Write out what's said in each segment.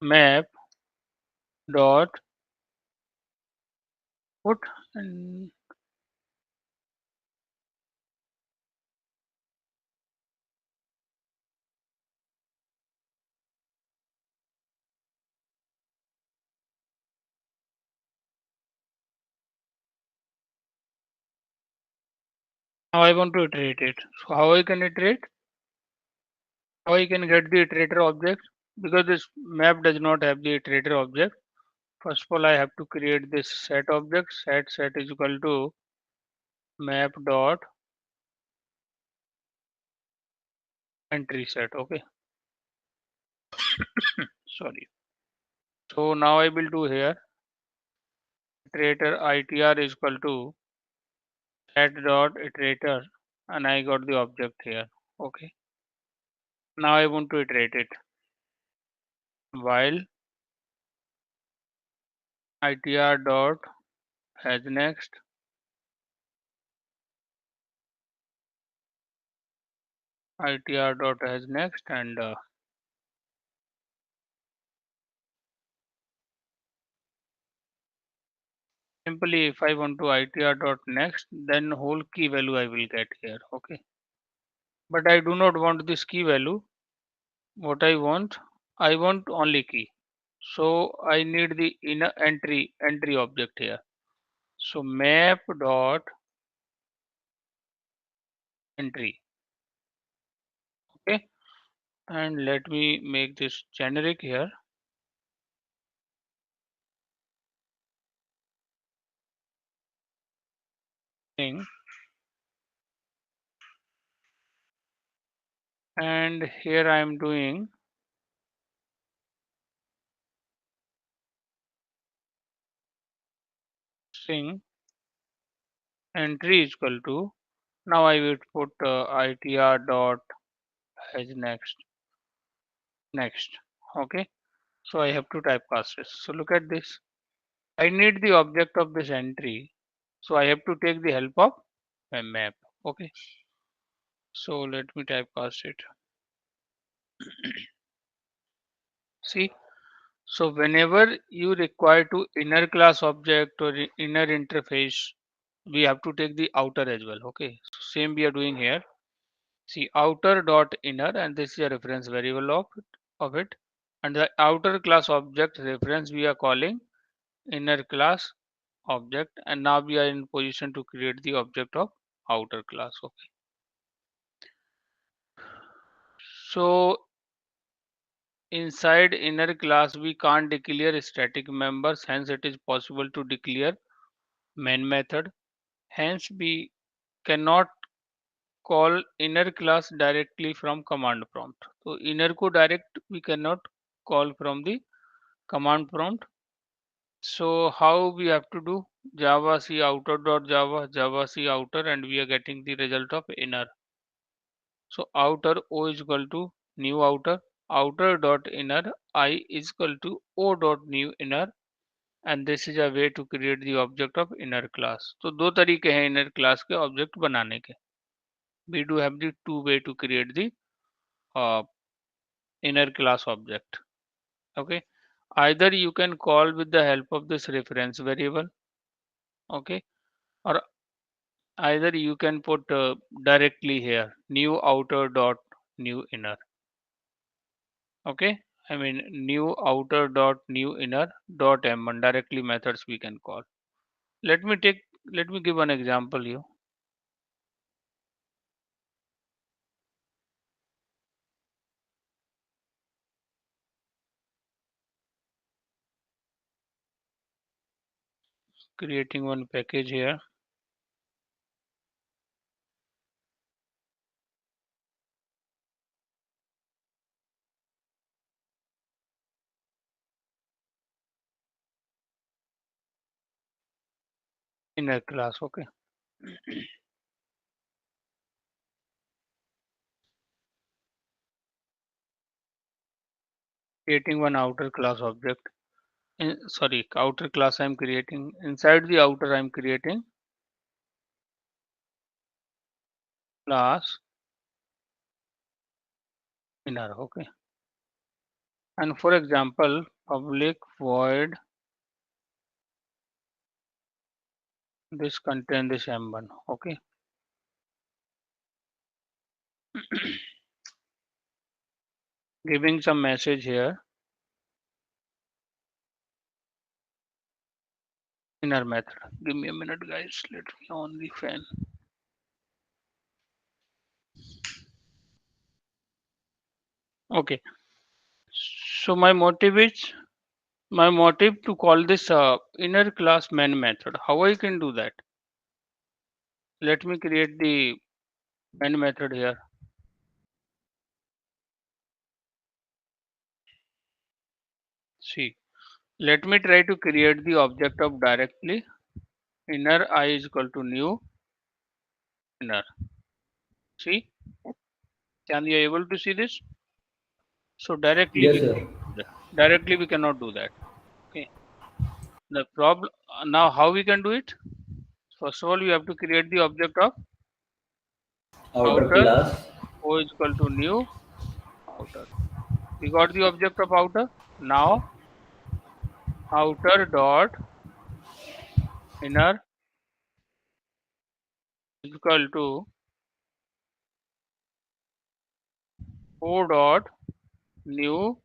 map dot put and now I want to iterate it. So how I can iterate? How I can get the iterator object? Because this map does not have the iterator object. First of all, I have to create this set object. Set is equal to map dot entry set. Okay. Sorry. So now I will do here iterator itr is equal to set dot iterator and I got the object here. Okay. Now I want to iterate it. While itr dot has next itr dot has next and simply if I want to itr dot next then whole key value I will get here. Okay. But I do not want this key value. What I want only key. So I need the inner entry object here. So map dot entry. Okay. And let me make this generic here. Thing. And here I am doing string entry is equal to now I will put itr dot as next. Okay. So I have to typecast this. So look at this. I need the object of this entry. So I have to take the help of a map. Okay. So let me typecast it. See. So whenever you require to inner class object or inner interface, we have to take the outer as well. Okay. So same we are doing here. See outer dot inner and this is a reference variable of it. And the outer class object reference we are calling inner class object and now we are in position to create the object of outer class. Okay. So inside inner class we can't declare static members, hence it is possible to declare main method. Hence we cannot call inner class directly from command prompt. So inner को direct we cannot call from the command prompt. So how we have to do java c outer dot java c outer and we are getting the result of inner. So outer o is equal to new outer dot inner I is equal to o dot new inner and this is a way to create the object of inner class. तो दो तरीके हैं inner class के object बनाने के. We do have the two way to create the uh, inner class object. Okay. Either you can call with the help of this reference variable. Okay. Or either you can put directly here new outer dot new inner. Okay. I mean new outer dot new inner dot m1 directly methods we can call. Let me give an example here. Creating one package here. Inner class. Okay. Creating one outer class object. Sorry, outer class I'm creating. Inside the outer I'm creating class inner. Okay. And for example, public void this contain this m1. Okay. Giving some message here. Inner method. Give me a minute, guys. Let me on the fan. Okay. So my motive to call this inner class main method. How I can do that? Let me create the main method here. See, let me try to create the object of directly inner I is equal to new inner. See, can you able to see this? So directly Yes, we sir. cannot do that. Okay. The problem now how we can do it? First of all, we have to create the object of Outer outer class. O is equal to new outer. We got the object of outer. Now outer dot inner is equal to O dot new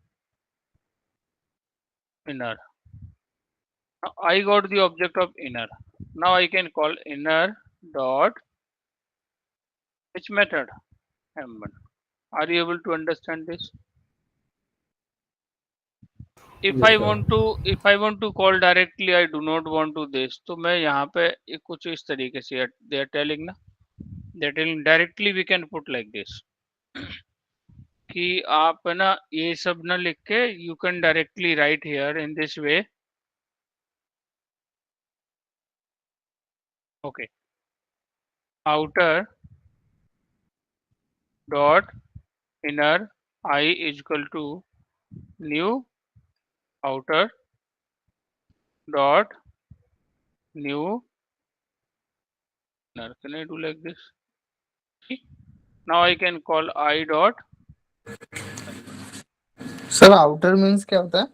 inner. Now I got the object of inner. Now I can call inner dot which method? M1. Are you able to understand this? Yes, sir. If I want to call directly, I do not want to this. तो मैं यहाँ पे कुछ इस तरीके से they are telling ना, they are telling directly we can put like this कि आप ना ये सब ना लिख के you can directly write here in this way. Okay. Outer dot inner I is equal to new outer dot new inner. Can I do like this? See? Now I can call I dot sir outer means क्या होता है?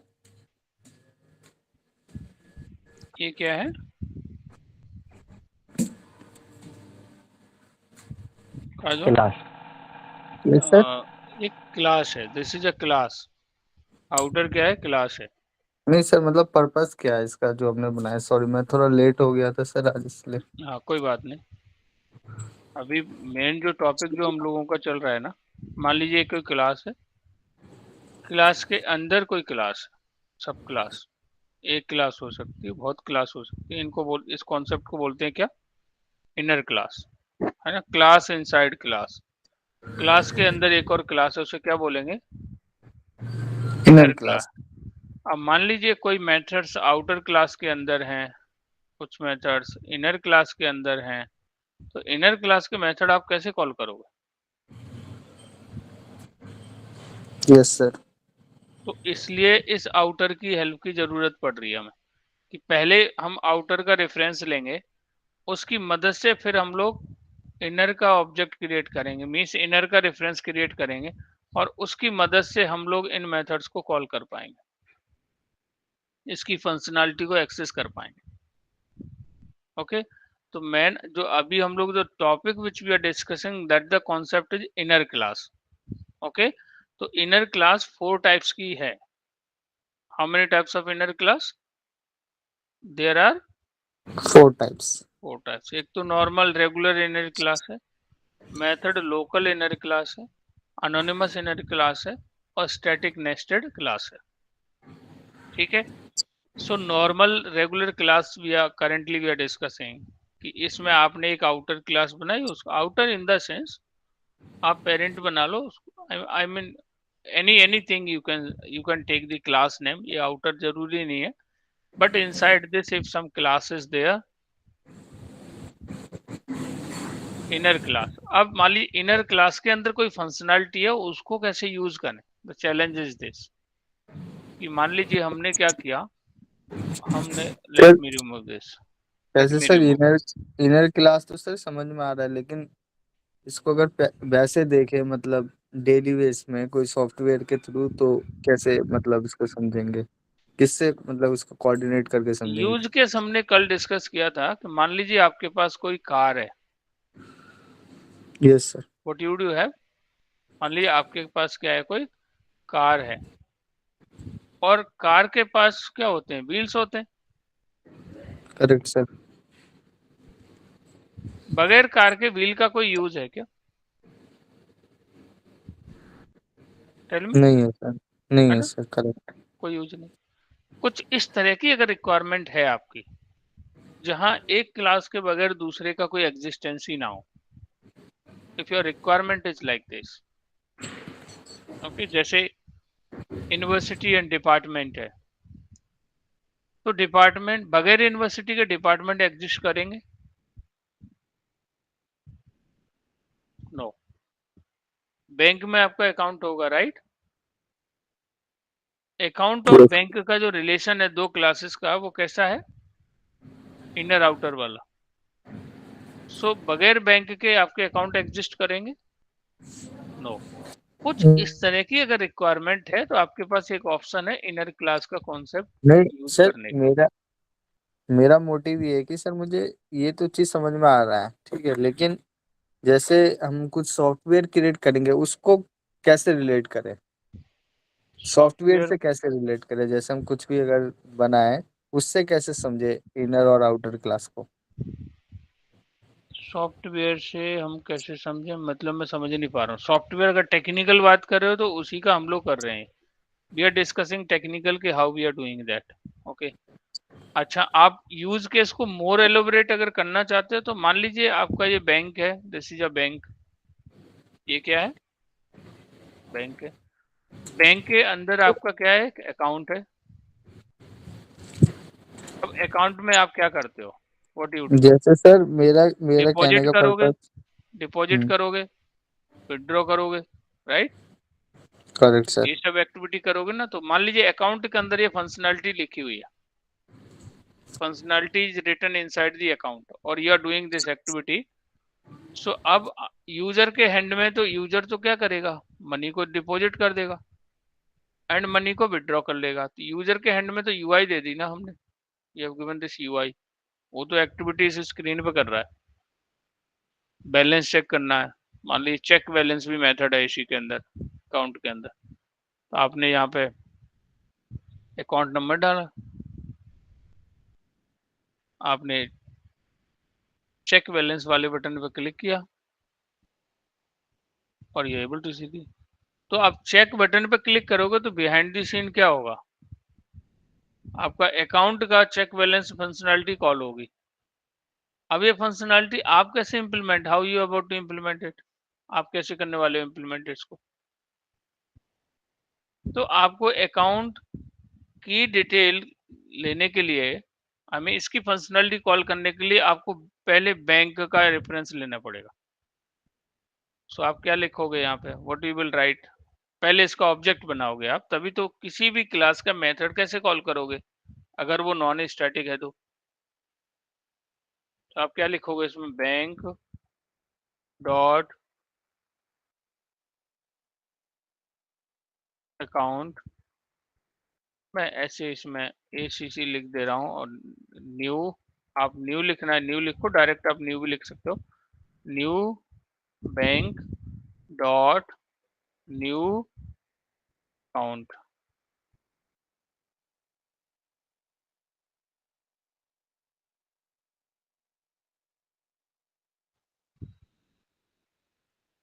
ये क्या है? काजो class. Yes sir. ये class है. This is a class. Outer क्या है? क्लास है. नहीं सर, मतलब पर्पस क्या है इसका जो हमने बनाया? सॉरी, मैं थोड़ा लेट हो गया था सर आज, इसलिए। हाँ, कोई बात नहीं. अभी मेन जो टॉपिक जो हम लोगों का चल रहा है ना, मान लीजिए कोई क्लास है, क्लास के अंदर कोई क्लास है, सब क्लास, एक क्लास हो सकती है, बहुत क्लास हो सकती है. इस कॉन्सेप्ट को बोलते हैं क्या? Inner class. है ना? Class inside class. क्लास के अंदर एक और क्लास है, उसे क्या बोलेंगे? Inner inner class. क्लास। अब मान लीजिए कोई मेथड्स आउटर क्लास के अंदर हैं, कुछ मेथड्स इनर क्लास के अंदर हैं, तो इनर क्लास के मेथड आप कैसे कॉल करोगे? Yes sir. तो इसलिए इस आउटर की हेल्प की जरूरत पड़ रही है हमें कि पहले हम आउटर का रेफरेंस लेंगे, उसकी मदद से फिर हम लोग इनर का ऑब्जेक्ट क्रिएट करेंगे, मीन्स इनर का रेफरेंस क्रिएट करेंगे और उसकी मदद से हम लोग इन मेथड्स को कॉल कर पाएंगे, इसकी फंक्शनैलिटी को एक्सेस कर पाएंगे. ओके. तो मेन जो अभी हम लोग जो topic which we are discussing that the concept is inner class. Okay. तो इनर क्लास 4 टाइप्स की है. How many types of inner class? There are 4 types. 4 types. एक तो नॉर्मल रेगुलर इनर क्लास है, मेथड लोकल इनर क्लास है, anonymous inner class है और static nested class है. ठीक है. So normal regular class we are currently we are discussing कि इसमें आपने एक आउटर क्लास बनाई, उसको आउटर इन द सेंस आप पेरेंट बना लो, I mean anything you can take the class name. ये आउटर जरूरी नहीं है, but inside this if some class is there, inner class. अब मान ली इनर क्लास के अंदर कोई फंक्शनैलिटी है, उसको कैसे यूज करें? द चैलेंज इज दिस कि मान लीजिए हमने क्या किया, हमने let sir me remove this, let वैसे me sir remove. Inner class तो सर समझ में आ रहा है, लेकिन इसको अगर वैसे देखें, मतलब डेली बेस में कोई सॉफ्टवेयर के थ्रू, तो कैसे मतलब इसको समझेंगे? किससे मतलब उसको कोऑर्डिनेट करके समझेंगे? यूज केस हमने कल डिस्कस किया था कि मान लीजिए आपके पास कोई कार है। Yes sir. What you do have, मान लीजिए आपके पास क्या है, कोई कार है और कार के पास क्या होते हैं, व्हील्स होते हैं। Correct sir. बगैर कार के व्हील का कोई यूज है क्या? Tell me. नहीं है सर, नहीं है है ना, सर, करेक्ट। कोई यूज नहीं। कुछ इस तरह की अगर रिक्वायरमेंट है आपकी, जहां एक क्लास के बगैर दूसरे का कोई एग्जिस्टेंस ही ना हो, if your requirement is like this, okay, जैसे यूनिवर्सिटी एंड डिपार्टमेंट है, तो डिपार्टमेंट बगैर यूनिवर्सिटी के डिपार्टमेंट एग्जिस्ट करेंगे? नो। बैंक में आपका अकाउंट होगा, राइट? अकाउंट और यस। बैंक का जो रिलेशन है दो क्लासेस का, वो कैसा है, इनर आउटर वाला। सो बगैर बैंक के आपके अकाउंट एग्जिस्ट करेंगे? नो। कुछ इस तरह की अगर रिक्वायरमेंट है तो आपके पास एक ऑप्शन है इनर क्लास का कॉन्सेप्ट नहीं यूज सर, करने का। मेरा मेरा मोटिव ये है कि सर मुझे ये तो चीज समझ में आ रहा है, ठीक है, लेकिन जैसे हम कुछ सॉफ्टवेयर क्रिएट करेंगे उसको कैसे रिलेट करें? सॉफ्टवेयर सॉफ्टवेयर, से कैसे रिलेट करें? जैसे हम कुछ भी अगर बनाए उससे कैसे समझे इनर और आउटर क्लास को? सॉफ्टवेयर से हम कैसे समझे, मतलब मैं समझ नहीं पा रहा हूँ। सॉफ्टवेयर अगर टेक्निकल बात कर रहे हो तो उसी का हम लोग कर रहे हैं। वी आर डिस्कसिंग टेक्निकल के how we are doing that, okay. अच्छा, आप यूज केस को मोर एलोबरेट अगर करना चाहते हो तो मान लीजिए आपका ये बैंक है, दिस इज अ बैंक। ये क्या है, बैंक है। बैंक के अंदर आपका क्या है, अकाउंट है। अब अकाउंट में आप क्या करते हो, व्हाट यू डू? जैसे सर मेरा मेरा कहने डिपॉजिट का करोगे, पर्पस। डिपॉजिट करोगे, विड्रॉ करोगे, राइट? Correct sir. ये सब एक्टिविटी करोगे ना। तो मान लीजिए अकाउंट के अंदर ये फंक्शनैलिटी लिखी हुई है, functionality is written inside the account और you are doing this activity. So अब यूजर के हैंड में, तो यूजर तो क्या करेगा, मनी को डिपॉजिट कर देगा एंड मनी को विड्रॉ कर लेगा। तो यूजर के हैंड में तो यूआई दे दी ना हमने, you have given this UI. वो तो एक्टिविटीज स्क्रीन पे कर रहा है। बैलेंस चेक करना है, मान लीजिए चेक बैलेंस भी मेथड है इसी के अंदर, अकाउंट के अंदर। तो आपने यहाँ पे अकाउंट नंबर डाला, आपने चेक बैलेंस वाले बटन पर क्लिक किया और ये एबल टू सी दी। तो आप चेक बटन पर क्लिक करोगे तो बिहाइंड द सीन क्या होगा, आपका अकाउंट का चेक बैलेंस फंक्शनैलिटी कॉल होगी। अब ये फंक्शनैलिटी आप कैसे implement, how you about to implement it, आप कैसे करने वाले हो इम्प्लीमेंट इसको? तो आपको अकाउंट की डिटेल लेने के लिए, हमें इसकी फंक्शनैलिटी कॉल करने के लिए आपको पहले बैंक का रेफरेंस लेना पड़ेगा। सो आप क्या लिखोगे यहाँ पे, व्हाट यू विल राइट, पहले इसका ऑब्जेक्ट बनाओगे आप, तभी तो किसी भी क्लास का मेथड कैसे कॉल करोगे अगर वो नॉन स्टैटिक है तो आप क्या लिखोगे इसमें, बैंक डॉट अकाउंट, मैं ऐसे इसमें ACC लिख दे रहा हूँ और न्यू, आप न्यू लिखना है, न्यू लिखो, डायरेक्ट आप न्यू भी लिख सकते हो। New bank dot new account.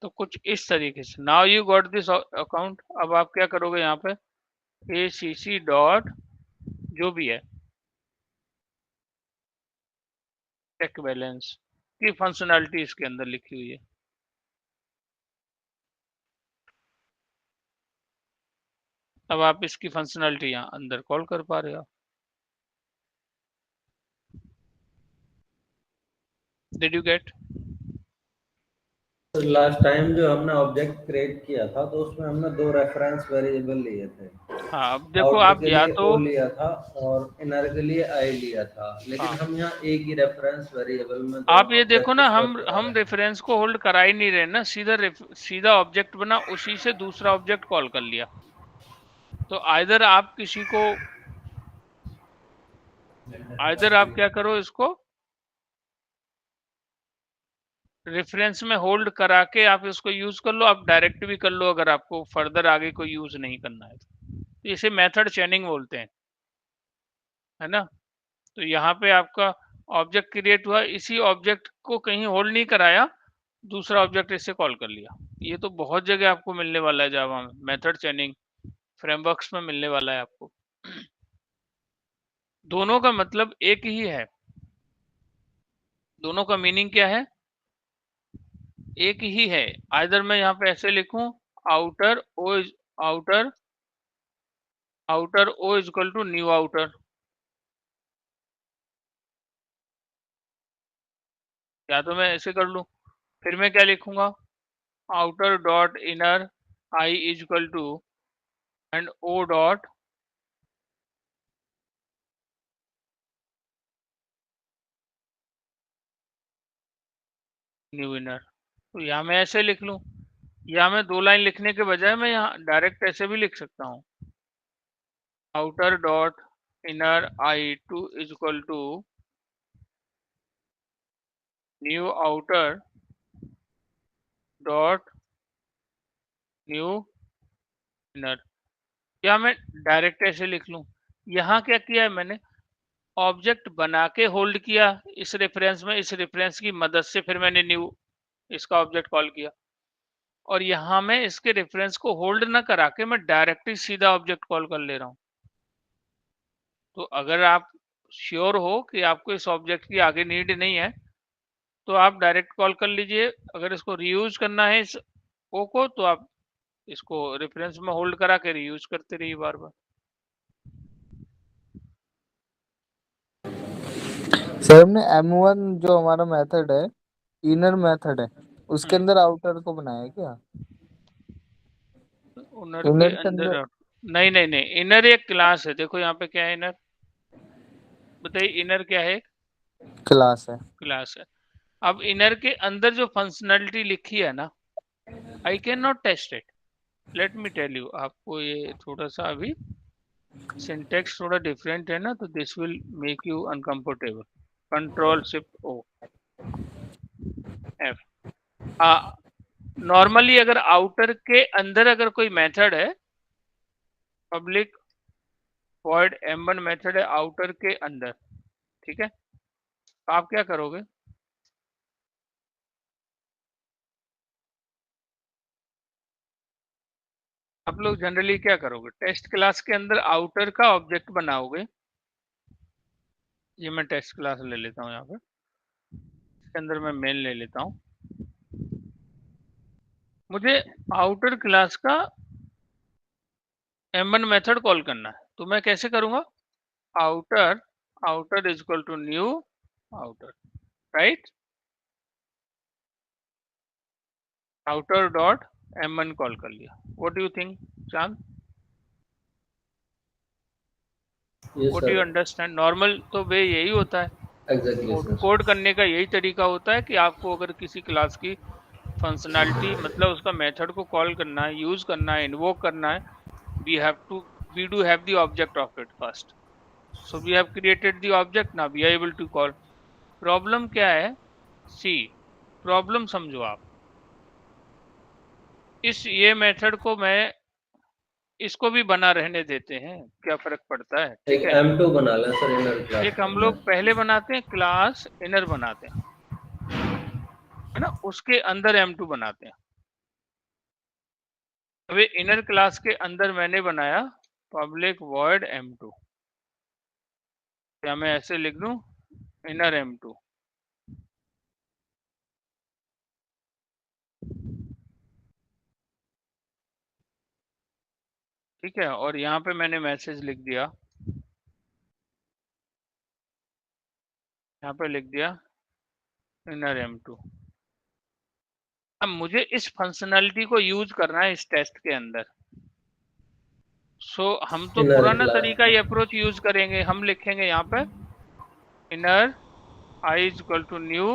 तो कुछ इस तरीके से, now you got this account. अब आप क्या करोगे यहाँ पे, ACC डॉट जो भी है चेक बैलेंस की फंक्शनैलिटी इसके अंदर लिखी हुई है। अब आप इसकी फंक्शनैलिटी यहाँ अंदर कॉल कर पा रहे हो। Did you get? Last time जो हमने ऑब्जेक्ट क्रिएट किया था तो उसमें हमने दो रेफरेंस वेरिएबल लिए थे। हाँ, अब देखो आउटर आप के या लिए तो, ओ लिया था और इनर के लिए आई लिया था, लेकिन हाँ, हम यहाँ एक ही रेफरेंस वेरिएबल में आप दोनों ये देखो ऑब्जेक्ट ना, स्टोर करा हम रहे हैं। रेफरेंस को होल्ड करा ही नहीं रहे ना, सीधा सीधा ऑब्जेक्ट बना, उसी से दूसरा ऑब्जेक्ट कॉल कर लिया। तो आइदर आप किसी को आइदर आप क्या करो, इसको रेफरेंस में होल्ड करा के आप इसको यूज कर लो, आप डायरेक्ट भी कर लो अगर आपको फर्दर आगे कोई यूज नहीं करना है तो। इसे मेथड चेनिंग बोलते हैं, है ना। तो यहाँ पे आपका ऑब्जेक्ट क्रिएट हुआ, इसी ऑब्जेक्ट को कहीं होल्ड नहीं कराया, दूसरा ऑब्जेक्ट इससे कॉल कर लिया। ये तो बहुत जगह आपको मिलने वाला है जावा में, मेथड चेनिंग फ्रेमवर्क्स में मिलने वाला है आपको। दोनों का मतलब एक ही है, दोनों का मीनिंग क्या है, एक ही है। आइदर मैं यहाँ पे ऐसे लिखूं, outer o outer outer o equal to new outer, या तो मैं ऐसे कर लूं, फिर मैं क्या लिखूंगा, outer dot inner i is equal to and o dot new inner. तो यहाँ मैं ऐसे लिख लूं, या मैं 2 लाइन लिखने के बजाय मैं यहाँ डायरेक्ट ऐसे भी लिख सकता हूँ, outer dot inner i to is equal to new outer dot new inner, या मैं डायरेक्ट ऐसे लिख लूं। यहाँ क्या किया है मैंने, ऑब्जेक्ट बना के होल्ड किया इस रेफरेंस में, इस रेफरेंस की मदद से फिर मैंने न्यू इसका ऑब्जेक्ट कॉल किया, और यहाँ मैं इसके रेफरेंस को होल्ड ना करा के मैं डायरेक्ट ही सीधा ऑब्जेक्ट कॉल कर ले रहा हूँ। तो अगर आप श्योर हो कि आपको इस ऑब्जेक्ट की आगे नीड नहीं है तो आप डायरेक्ट कॉल कर लीजिए, अगर इसको रीयूज करना है इस ओ को तो आप इसको रेफरेंस में होल्ड करा के रीयूज करते रहिए बार बार। सर हमने M1 जो हमारा मेथड है, इनर मेथड है, उसके अंदर आउटर को बनाया क्या? इनर के इनर के अंदर अंदर नहीं नहीं नहीं, इनर एक क्लास है। देखो यहाँ पे क्या है, इनर बताइए, इनर क्या है, क्लास है। क्लास है। अब इनर के अंदर जो फंक्शनलिटी लिखी है ना, I can not test it, let me tell you. आपको ये थोड़ा सा अभी सिंटेक्स थोड़ा डिफरेंट है ना, तो this will make you uncomfortable. Control shift O F. Normally अगर आउटर के अंदर अगर कोई मेथड है, पब्लिक वॉइड m1 मेथड है आउटर के अंदर, ठीक है, आप क्या करोगे, आप लोग जनरली क्या करोगे, टेस्ट क्लास के अंदर आउटर का ऑब्जेक्ट बनाओगे। ये मैं टेस्ट क्लास ले लेता हूँ, यहाँ पे इसके अंदर मैं मेन ले लेता हूँ। मुझे आउटर क्लास का m1 मेथड कॉल करना है, तो मैं कैसे करूंगा, outer outer is equal to new outer, right, outer dot m1 call कर लिया। What do you think Chand, yes what sir, you understand, normal तो वे यही होता है, एग्जैक्टली सर। कोड करने का यही तरीका होता है कि आपको अगर किसी क्लास की फंक्शनैलिटी मतलब उसका मेथड को कॉल करना है, यूज करना है, इन्वोक करना है, we do have the object of it first, so we have created the object, now we are able to call। Problem क्या है, सी प्रॉब्लम समझो आप, इस ये मेथड को मैं इसको भी बना रहने देते हैं, क्या फर्क पड़ता है, ठीक एक है। M2 बना लें सर इनर क्लास एक के हम लोग अंदर। पहले बनाते हैं क्लास इनर बनाते हैं, है ना, उसके अंदर m2 बनाते हैं। अब इनर क्लास के अंदर मैंने बनाया पब्लिक वॉइड m2, या मैं ऐसे लिख दूं, इनर m2, ठीक है, और यहाँ पे मैंने मैसेज लिख दिया, यहाँ पे लिख दिया इनर m2। अब मुझे इस फंक्शनैलिटी को यूज करना है इस टेस्ट के अंदर, सो हम तो इनर पुराना क्लास। तरीका ये अप्रोच यूज करेंगे, हम लिखेंगे यहाँ पे inner i is equal to new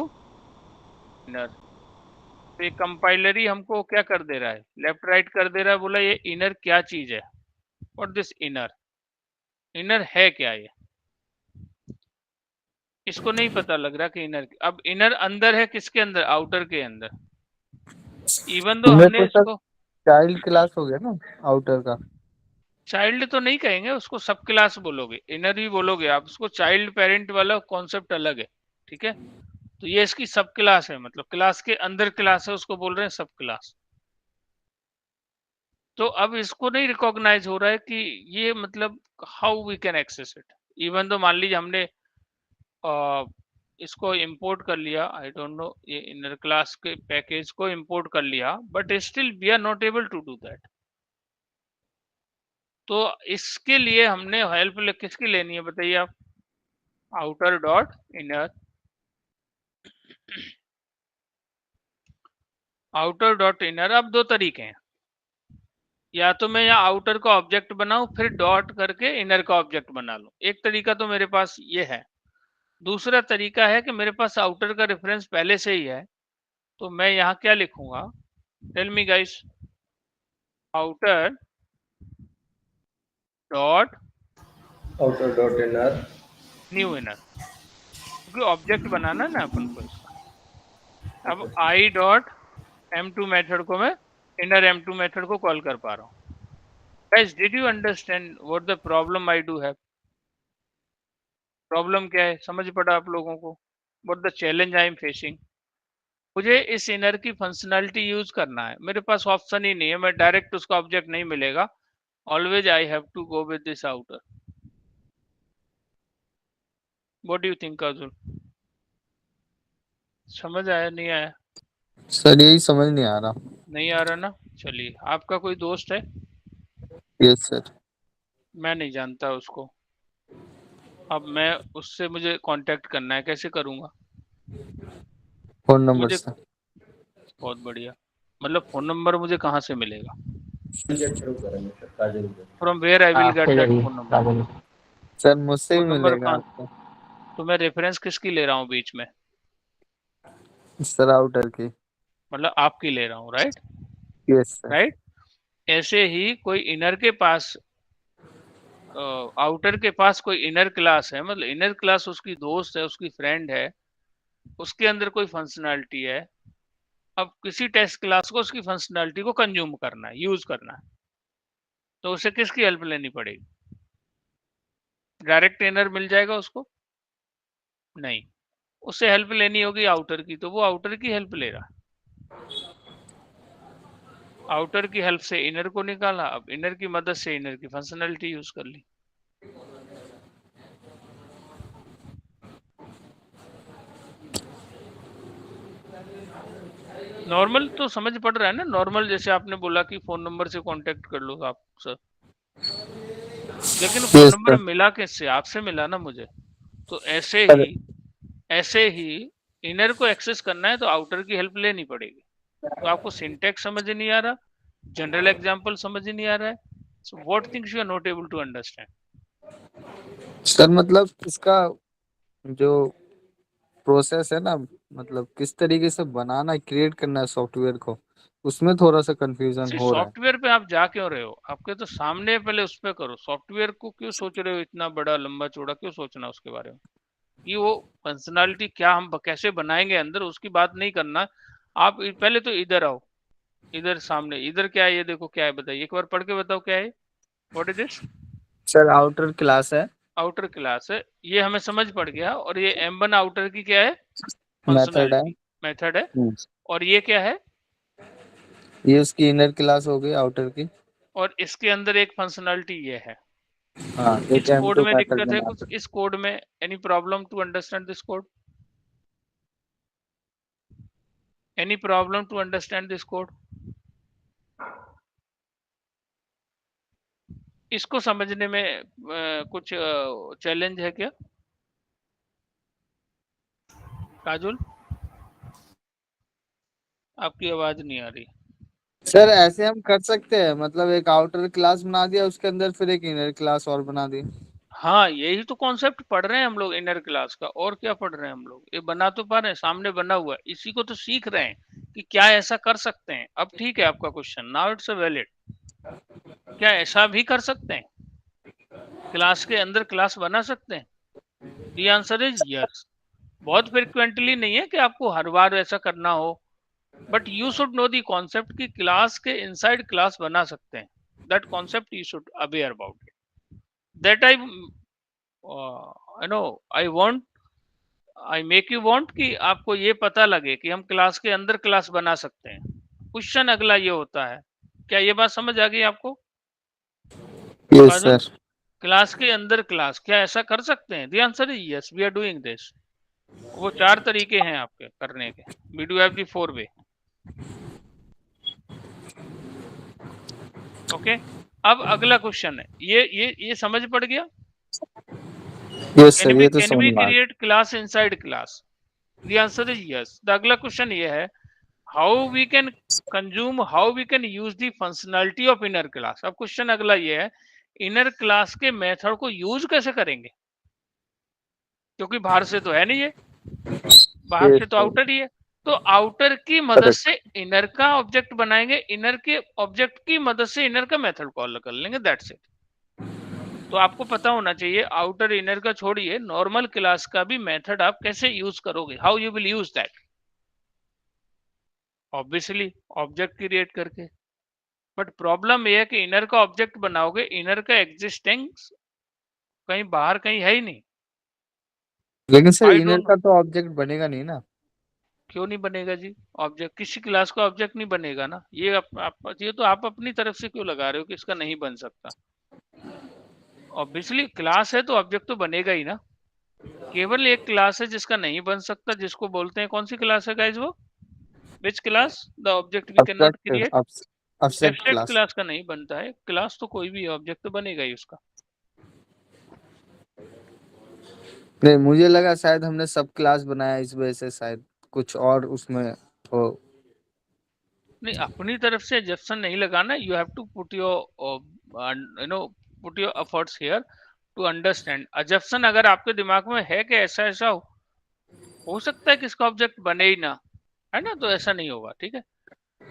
inner. तो ये कंपाइलर ही हमको क्या कर दे रहा है, लेफ्ट राइट कर दे रहा है, बोला ये इनर क्या चीज है, और दिस इनर, इनर है क्या ये, इसको नहीं पता लग रहा कि इनर, अब इनर अंदर है किसके अंदर, आउटर के अंदर। इवन तो इनर हमने तो सर इसको चाइल्ड क्लास हो गया ना आउटर का। चाइल्ड तो नहीं कहेंगे, उसको सब क्लास बोलोगे, इनर ही बोलोगे आप उसको, चाइल्ड पेरेंट वाला कॉन्सेप्ट अलग है, ठीक है। तो ये इसकी सब क्लास है, मतलब क्लास के अंदर क्लास है, उसको बोल रहे हैं सब क्लास। तो अब इसको नहीं रिकॉग्नाइज हो रहा है कि ये मतलब how we can access it. Even तो मान लीजिए हमने इसको इंपोर्ट कर लिया, आई डोंट नो, ये इनर क्लास के पैकेज को इंपोर्ट कर लिया, but still we are not able to do that. तो इसके लिए हमने हेल्प किसकी लेनी है बताइए आप, outer dot inner. Outer dot inner, अब दो तरीके हैं, या तो मैं यहाँ आउटर का ऑब्जेक्ट बनाऊं फिर डॉट करके इनर का ऑब्जेक्ट बना लूं, एक तरीका तो मेरे पास ये है। दूसरा तरीका है कि मेरे पास आउटर का रेफरेंस पहले से ही है, तो मैं यहाँ क्या लिखूंगा, tell me guys, outer dot outer dot inner, new inner, क्योंकि ऑब्जेक्ट बनाना है ना अपन को इसका। अब आई डॉट m2 मेथड को मैं इनर m2 मेथड को कॉल कर पा रहा हूँ। Guys did you understand what the problem I do have, problem क्या है समझ पड़ा आप लोगों को, what the challenge I am facing. मुझे इस इनर की फंक्शनैलिटी यूज करना है, मेरे पास ऑप्शन ही नहीं है, मैं डायरेक्ट उसका ऑब्जेक्ट नहीं मिलेगा, always I have to go with this outer. What do you think Arjun, समझ आया नहीं आया? सर यही समझ नहीं आ रहा। नहीं आ रहा ना, चलिए, आपका कोई दोस्त है? Yes sir. मैं नहीं जानता उसको, अब मैं उससे मुझे कांटेक्ट करना है, कैसे करूंगा? फोन नंबर मुझे से। बहुत बढ़िया, मतलब फोन नंबर मुझे कहाँ से मिलेगा, शुरू करेंगे सर, काजल को। From where I will get that phone number? Sir मुझसे फोन भी नंबर मिलेगा कहाँ, आपको। तो मैं रेफरेंस किसकी ले रहा हूँ बीच में, सर आउटर की। मतलब आपकी ले रहा हूँ, राइट? Yes sir. राइट। ऐसे ही कोई इनर के पास, आउटर के पास कोई इनर क्लास है, मतलब इनर क्लास उसकी दोस्त है, उसकी फ्रेंड है, उसके अंदर कोई फंक्शनैलिटी है। अब किसी टेस्ट क्लास को उसकी फंक्शनैलिटी को कंज्यूम करना है, यूज करना है, तो उसे किसकी हेल्प लेनी पड़ेगी? डायरेक्ट इनर मिल जाएगा उसको? नहीं, उससे हेल्प लेनी होगी आउटर की, तो वो आउटर की हेल्प ले रहा, आउटर की हेल्प से इनर को निकाला, अब इनर की मदद से इनर की फंक्शनैलिटी यूज कर ली। नॉर्मल तो समझ पड़ रहा है ना, नॉर्मल जैसे आपने बोला कि फोन नंबर से कांटेक्ट कर लो आप सर, लेकिन फोन यस नंबर सर। मिला किससे, आपसे मिला ना मुझे। तो सर ऐसे ही इनर को एक्सेस करना है तो आउटर की हेल्प लेनी पड़ेगी। तो आपको सिंटेक्स समझ नहीं आ रहा, जनरल एग्जांपल समझ नहीं आ रहा है, so what things you are not able to understand? Sir मतलब इसका जो प्रोसेस है ना, मतलब किस तरीके से बनाना क्रिएट करना है सॉफ्टवेयर को, उसमें थोड़ा सा कंफ्यूजन सी हो रहा है। सॉफ्टवेयर पे आप जा क्यों रहे हो, आपके तो सामने, पहले उस पे करो, सॉफ्टवेयर को क्यों सोच रहे हो, इतना बड़ा लंबा चौड़ा क्यों सोचना उसके बारे में, कि वो फंक्शनैलिटी क्या हम कैसे बनाएंगे अंदर, उसकी बात नहीं करना। आप पहले तो इधर आओ, इधर सामने, इधर क्या है ये देखो, क्या है बताइए, एक बार पढ़ के बताओ क्या है, what is this? Sir outer class है। आउटर क्लास है, ये हमें समझ पड़ गया, और ये M1 आउटर की क्या है, मेथड है। फंक्शनैलिटी, मेथड है। और ये क्या है, ये उसकी इनर क्लास हो गई आउटर की। और इसके अंदर एक फंक्शनैलिटी ये है। हाँ एक इस कोड M2 में मेथड दिक्कत है बना कुछ, दो। इस कोड में any problem to understand this code, any problem to understand this code? इसको समझने में कुछ चैलेंज है क्या काजुल? आपकी आवाज नहीं आ रही। सर ऐसे हम कर सकते हैं, मतलब एक आउटर क्लास बना दिया, उसके अंदर फिर एक इनर क्लास और बना दी। हाँ, यही तो कॉन्सेप्ट पढ़ रहे हैं हम लोग इनर क्लास का, और क्या पढ़ रहे हैं हम लोग, ये बना तो पा रहे हैं, सामने बना हुआ है, इसी को तो सीख रहे हैं कि क्या ऐसा कर सकते हैं। अब ठीक है आपका question, now it's a valid, क्या ऐसा भी कर सकते हैं, क्लास के अंदर क्लास बना सकते हैं? The answer is yes. बहुत फ्रिक्वेंटली नहीं है कि आपको हर बार ऐसा करना हो, but you should know the concept कि क्लास के इनसाइड क्लास बना सकते हैं. That concept you should aware about it. That I know I want I make you want कि आपको ये पता लगे कि हम क्लास के अंदर क्लास बना सकते हैं. क्वेश्चन अगला ये होता है, क्या ये बात समझ आ गई आपको? Yes Arjun, sir. क्लास के अंदर क्लास क्या ऐसा कर सकते हैं? The answer is yes, we are doing this. वो 4 तरीके हैं आपके करने के. We do have the 4 way. Okay. अब अगला क्वेश्चन है, ये समझ पड़ गया? यस सर, ये तो कैन समझ वी में आ गया। Create class inside class? The answer is yes. The अगला क्वेश्चन ये है, how we can consume, how we can use the functionality of inner class. अब क्वेश्चन अगला ये है, इनर क्लास के मेथड को यूज कैसे करेंगे? क्योंकि बाहर से तो है नहीं है, बाहर यस से तो सर, आउटर ही है. तो आउटर की मदद करेक्ट। से इनर का ऑब्जेक्ट बनाएंगे, इनर के ऑब्जेक्ट की मदद से इनर का मेथड कॉल कर लेंगे. That's it. तो आपको पता होना चाहिए आउटर इनर का छोड़िए, नॉर्मल क्लास का भी मेथड आप कैसे यूज करोगे, how you will use that. Obviously object create करके. बट प्रॉब्लम ये है कि इनर का ऑब्जेक्ट बनाओगे, इनर का एग्जिस्टेंस कहीं बाहर कहीं है ही नहीं. लेकिन sir I inner don't know. का तो ऑब्जेक्ट बनेगा नहीं ना। क्यों नहीं बनेगा जी? ऑब्जेक्ट किसी क्लास का ऑब्जेक्ट नहीं बनेगा ना. ये तो आप अपनी तरफ से क्यों लगा रहे हो कि इसका नहीं बन सकता? ऑब्वियसली क्लास है तो ऑब्जेक्ट तो बनेगा ही ना. केवल एक क्लास है जिसका नहीं बन सकता, जिसको बोलते हैं, कौन सी क्लास है गाइज वो? Which class the object we can not create? Abstract, abstract abstract class. Class का नहीं बनता है. क्लास तो कोई भी ऑब्जेक्ट तो बनेगा ही उसका. नहीं, मुझे लगा शायद हमने सब क्लास बनाया इस वजह से शायद कुछ और उसमें हो। नहीं, अपनी तरफ से एग्जेप्शन नहीं लगाना. You have to put your you know put your efforts here to understand. Exception अगर आपके दिमाग में है कि ऐसा ऐसा हो सकता है कि इसका ऑब्जेक्ट बने ही ना, है ना, तो ऐसा नहीं होगा. ठीक है.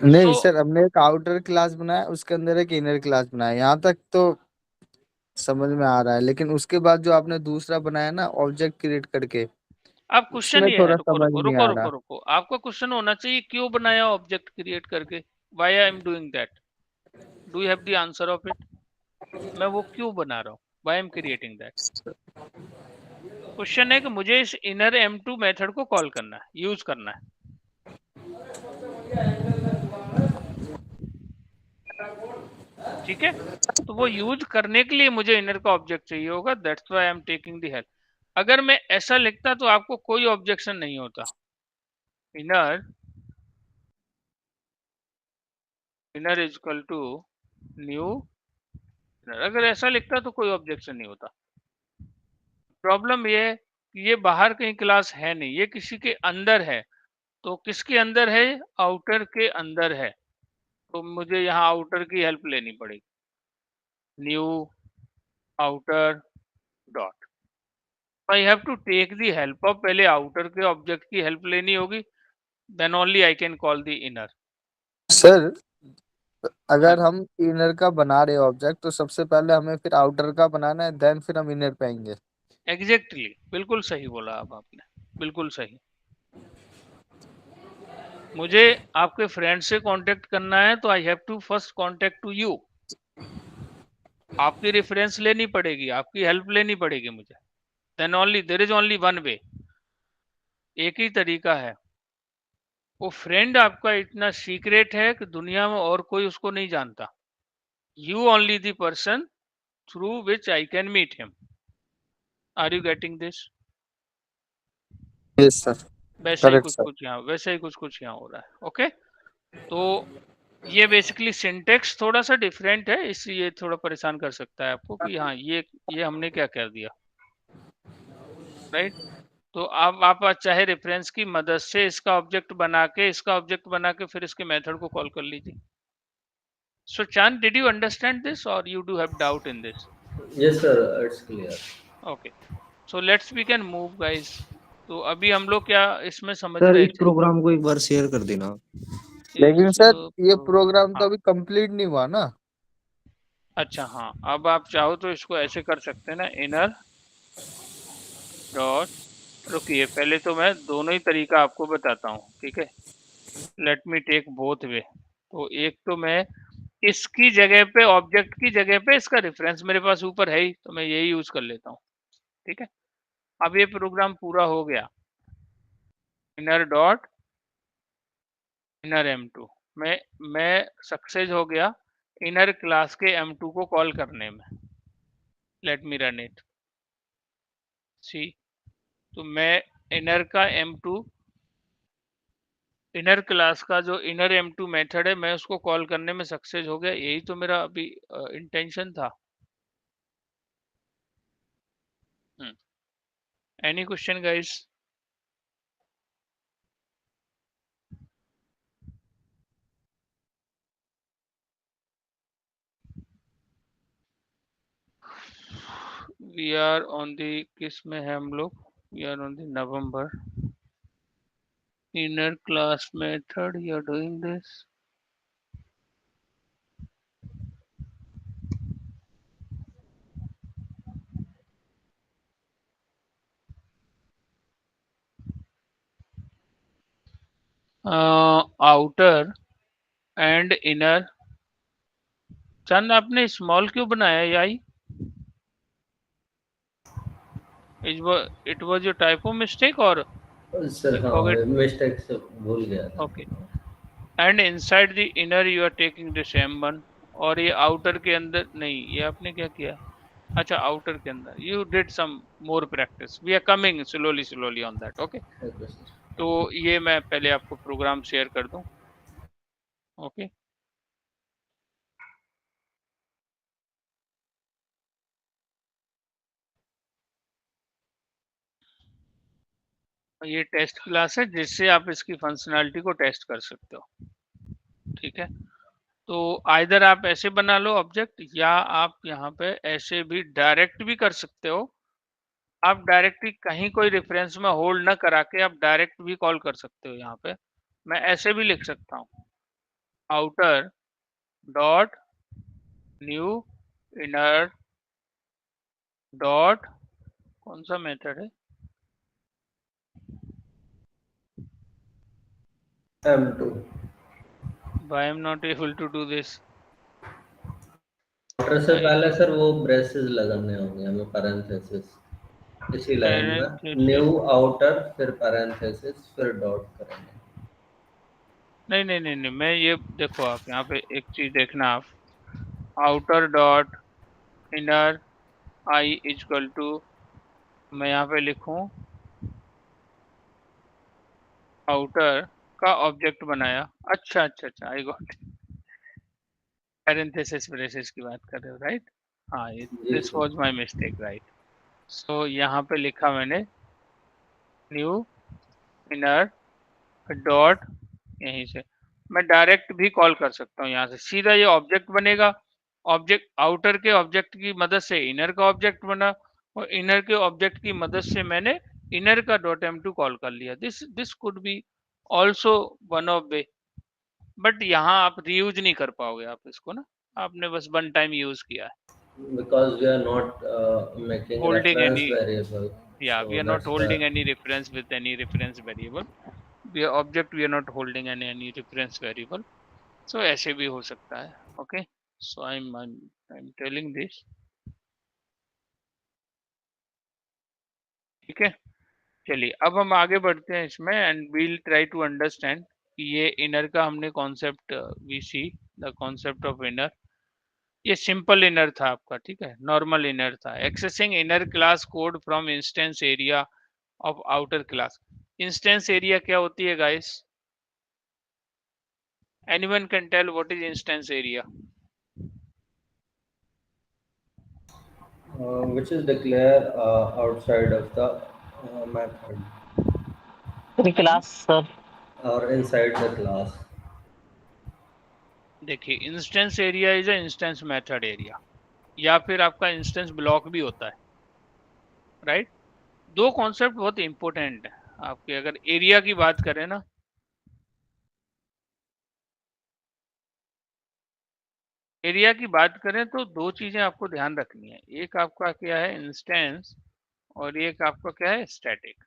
नहीं सो सर, हमने एक आउटर क्लास बनाया, उसके अंदर एक इनर क्लास बनाया, यहाँ तक तो समझ में आ रहा है। लेकिन उसके बाद जो आपने दूसरा बनाया ना ऑब्जेक्ट क्रिएट करके, अब क्वेश्चन उसमें ये है, थोड़ा रुको समझ रुको नहीं रुको आ रुको रहा। रुको, आपका क्वेश्चन होना चाहिए क्यों बनाया ऑब्जेक्ट क्रिएट करके, why I am doing that. Do you have the answer of it? मैं वो क्यों बना रहा हूँ, why I am creating that. Question है कि मुझे इस इनर M2 मेथड को कॉल करना है, यूज करना है. ठीक है. तो वो यूज करने के लिए मुझे इनर का ऑब्जेक्ट चाहिए होगा. That's why I am taking the help. अगर मैं ऐसा लिखता तो आपको कोई ऑब्जेक्शन नहीं होता. Inner inner is equal to new inner, अगर ऐसा लिखता तो कोई ऑब्जेक्शन नहीं होता. प्रॉब्लम ये है कि ये बाहर कहीं क्लास है नहीं, ये किसी के अंदर है. तो किसके अंदर है? आउटर के अंदर है. तो मुझे यहाँ आउटर की हेल्प लेनी पड़ेगी. New outer dot, I have to take the help of, पहले आउटर के ऑब्जेक्ट की हेल्प लेनी होगी, then only I can call the inner. Sir हाँ अगर जी, हम इनर का बना रहे ऑब्जेक्ट तो सबसे पहले हमें फिर आउटर का बनाना है, देन फिर हम इनर पे आएंगे। एग्जैक्टली बिल्कुल सही बोला अब आपने, बिल्कुल सही. मुझे आपके फ्रेंड से कांटेक्ट करना है तो I have to first contact to you. आपकी रेफरेंस लेनी पड़ेगी, आपकी हेल्प लेनी पड़ेगी मुझे. Then only there is only one way. एक ही तरीका है. वो फ्रेंड आपका इतना सीक्रेट है कि दुनिया में और कोई उसको नहीं जानता. You only the person through which I can meet him. Are you getting this? Yes sir, वैसे ही करेक्ट कुछ सर। कुछ यहाँ, वैसे ही कुछ कुछ यहाँ हो रहा है. ओके. तो ये बेसिकली सिंटेक्स थोड़ा सा डिफरेंट है, इसलिए थोड़ा परेशान कर सकता है आपको कि हाँ ये हमने क्या कर दिया. राइट. तो अब आप चाहे रेफरेंस की मदद से इसका ऑब्जेक्ट बना के, इसका ऑब्जेक्ट बना के फिर इसके मेथड को कॉल कर लीजिए. So Chan, did you understand this or you do have doubt in this? Yes sir, it's clear. Okay. So let's we can move guys. तो अभी हम लोग क्या इसमें समझ सर रहे इस थे? प्रोग्राम को एक बार शेयर कर देना। लेकिन इस सर ये प्रोग्राम तो हाँ, अभी कंप्लीट नहीं हुआ ना। अच्छा हाँ, अब आप चाहो तो इसको ऐसे कर सकते हैं ना, इनर डॉट रुकिए, पहले तो मैं दोनों ही तरीका आपको बताता हूँ, ठीक है। Let me take both way. तो एक तो मैं इसकी जगह पे, ऑब्जेक्ट की जगह पे इसका रेफरेंस मेरे पास ऊपर है ही, तो मैं यही यूज कर लेता हूँ, ठीक है। अब ये प्रोग्राम पूरा हो गया, इनर डॉट इनर m2 मैं सक्सेस हो गया इनर क्लास के m2 को कॉल करने में। लेट मी रन इट, सी। तो मैं इनर का m2, इनर क्लास का जो इनर m2 मेथड है, मैं उसको कॉल करने में सक्सेस हो गया। यही तो मेरा अभी इंटेंशन था। Any question guys? We are on the, किस में है हम लोग? We are on the November. Inner class method, you are doing this. Outer and inner. Chand, आपने स्मॉल क्यों बनाया है I? It was your typo mistake और सर यू फॉरगेट? हाँ, मिस्टेक से भूल गया था। Okay. And inside the inner you are taking the same one. और ये आउटर के अंदर नहीं, ये आपने क्या किया? अच्छा, आउटर के अंदर you did some more practice. We are coming slowly slowly on that, okay. Okay sir. तो ये मैं पहले आपको प्रोग्राम शेयर कर दूं, ओके। ये टेस्ट क्लास है जिससे आप इसकी फंक्शनैलिटी को टेस्ट कर सकते हो, ठीक है। तो आइदर आप ऐसे बना लो ऑब्जेक्ट, या आप यहाँ पे ऐसे भी डायरेक्ट भी कर सकते हो। आप डायरेक्टली कहीं कोई रेफरेंस में होल्ड ना करा के आप डायरेक्ट भी कॉल कर सकते हो। यहाँ पे मैं ऐसे भी लिख सकता हूँ, outer dot new inner dot, कौन सा मेथड है? M2। Why am not able to do this? Outer से पहले सर वो ब्रेसेस लगाने होंगे हमें, पैरेंथेसिस इसी लाइन में, न्यू आउटर फिर पैरेंथेसिस फिर डॉट करेंगे। नहीं नहीं नहीं नहीं, मैं ये देखो, आप यहाँ पे एक चीज देखना, आप outer dot inner i is equal to, मैं यहाँ पे लिखूं आउटर का ऑब्जेक्ट बनाया। अच्छा अच्छा अच्छा, आई गॉट। पैरेंथेसिस ब्रेसेस की बात कर रहे हो, राइट? हाँ, ये जी this sir. Was my mistake, right. So यहाँ पे लिखा मैंने न्यू इनर डॉट, यहीं से मैं डायरेक्ट भी कॉल कर सकता हूँ। यहाँ से सीधा ये ऑब्जेक्ट बनेगा। ऑब्जेक्ट, आउटर के ऑब्जेक्ट की मदद से इनर का ऑब्जेक्ट बना, और इनर के ऑब्जेक्ट की मदद से मैंने इनर का डॉट m2 कॉल कर लिया। This this could be also one of way, but यहाँ आप रीयूज नहीं कर पाओगे आप इसको ना, आपने बस वन टाइम यूज किया है। Because we are not making holding reference any, variable, या we so are not that's the holding any reference with any reference variable. We are object, we are not holding any reference variable. So ऐसे भी हो सकता है, okay. So I am telling this, ठीक है। चलिए, अब हम आगे बढ़ते हैं इसमें, and we'll try to understand कि ये इनर का हमने concept, we see the concept of inner. ये सिंपल इनर था आपका, ठीक है, नॉर्मल इनर था। Accessing inner class code from instance area of outer class. Instance area क्या होती है guys? Anyone can tell what is instance area? which is declare outside of the method class sir. or inside the class. देखिए, instance area is a instance method area, या फिर आपका instance block भी होता है, राइट? दो concept बहुत important है आपके, अगर एरिया की बात करें ना, एरिया की बात करें तो दो चीजें आपको ध्यान रखनी है। एक आपका क्या है, इंस्टेंस, और एक आपका क्या है, स्टैटिक।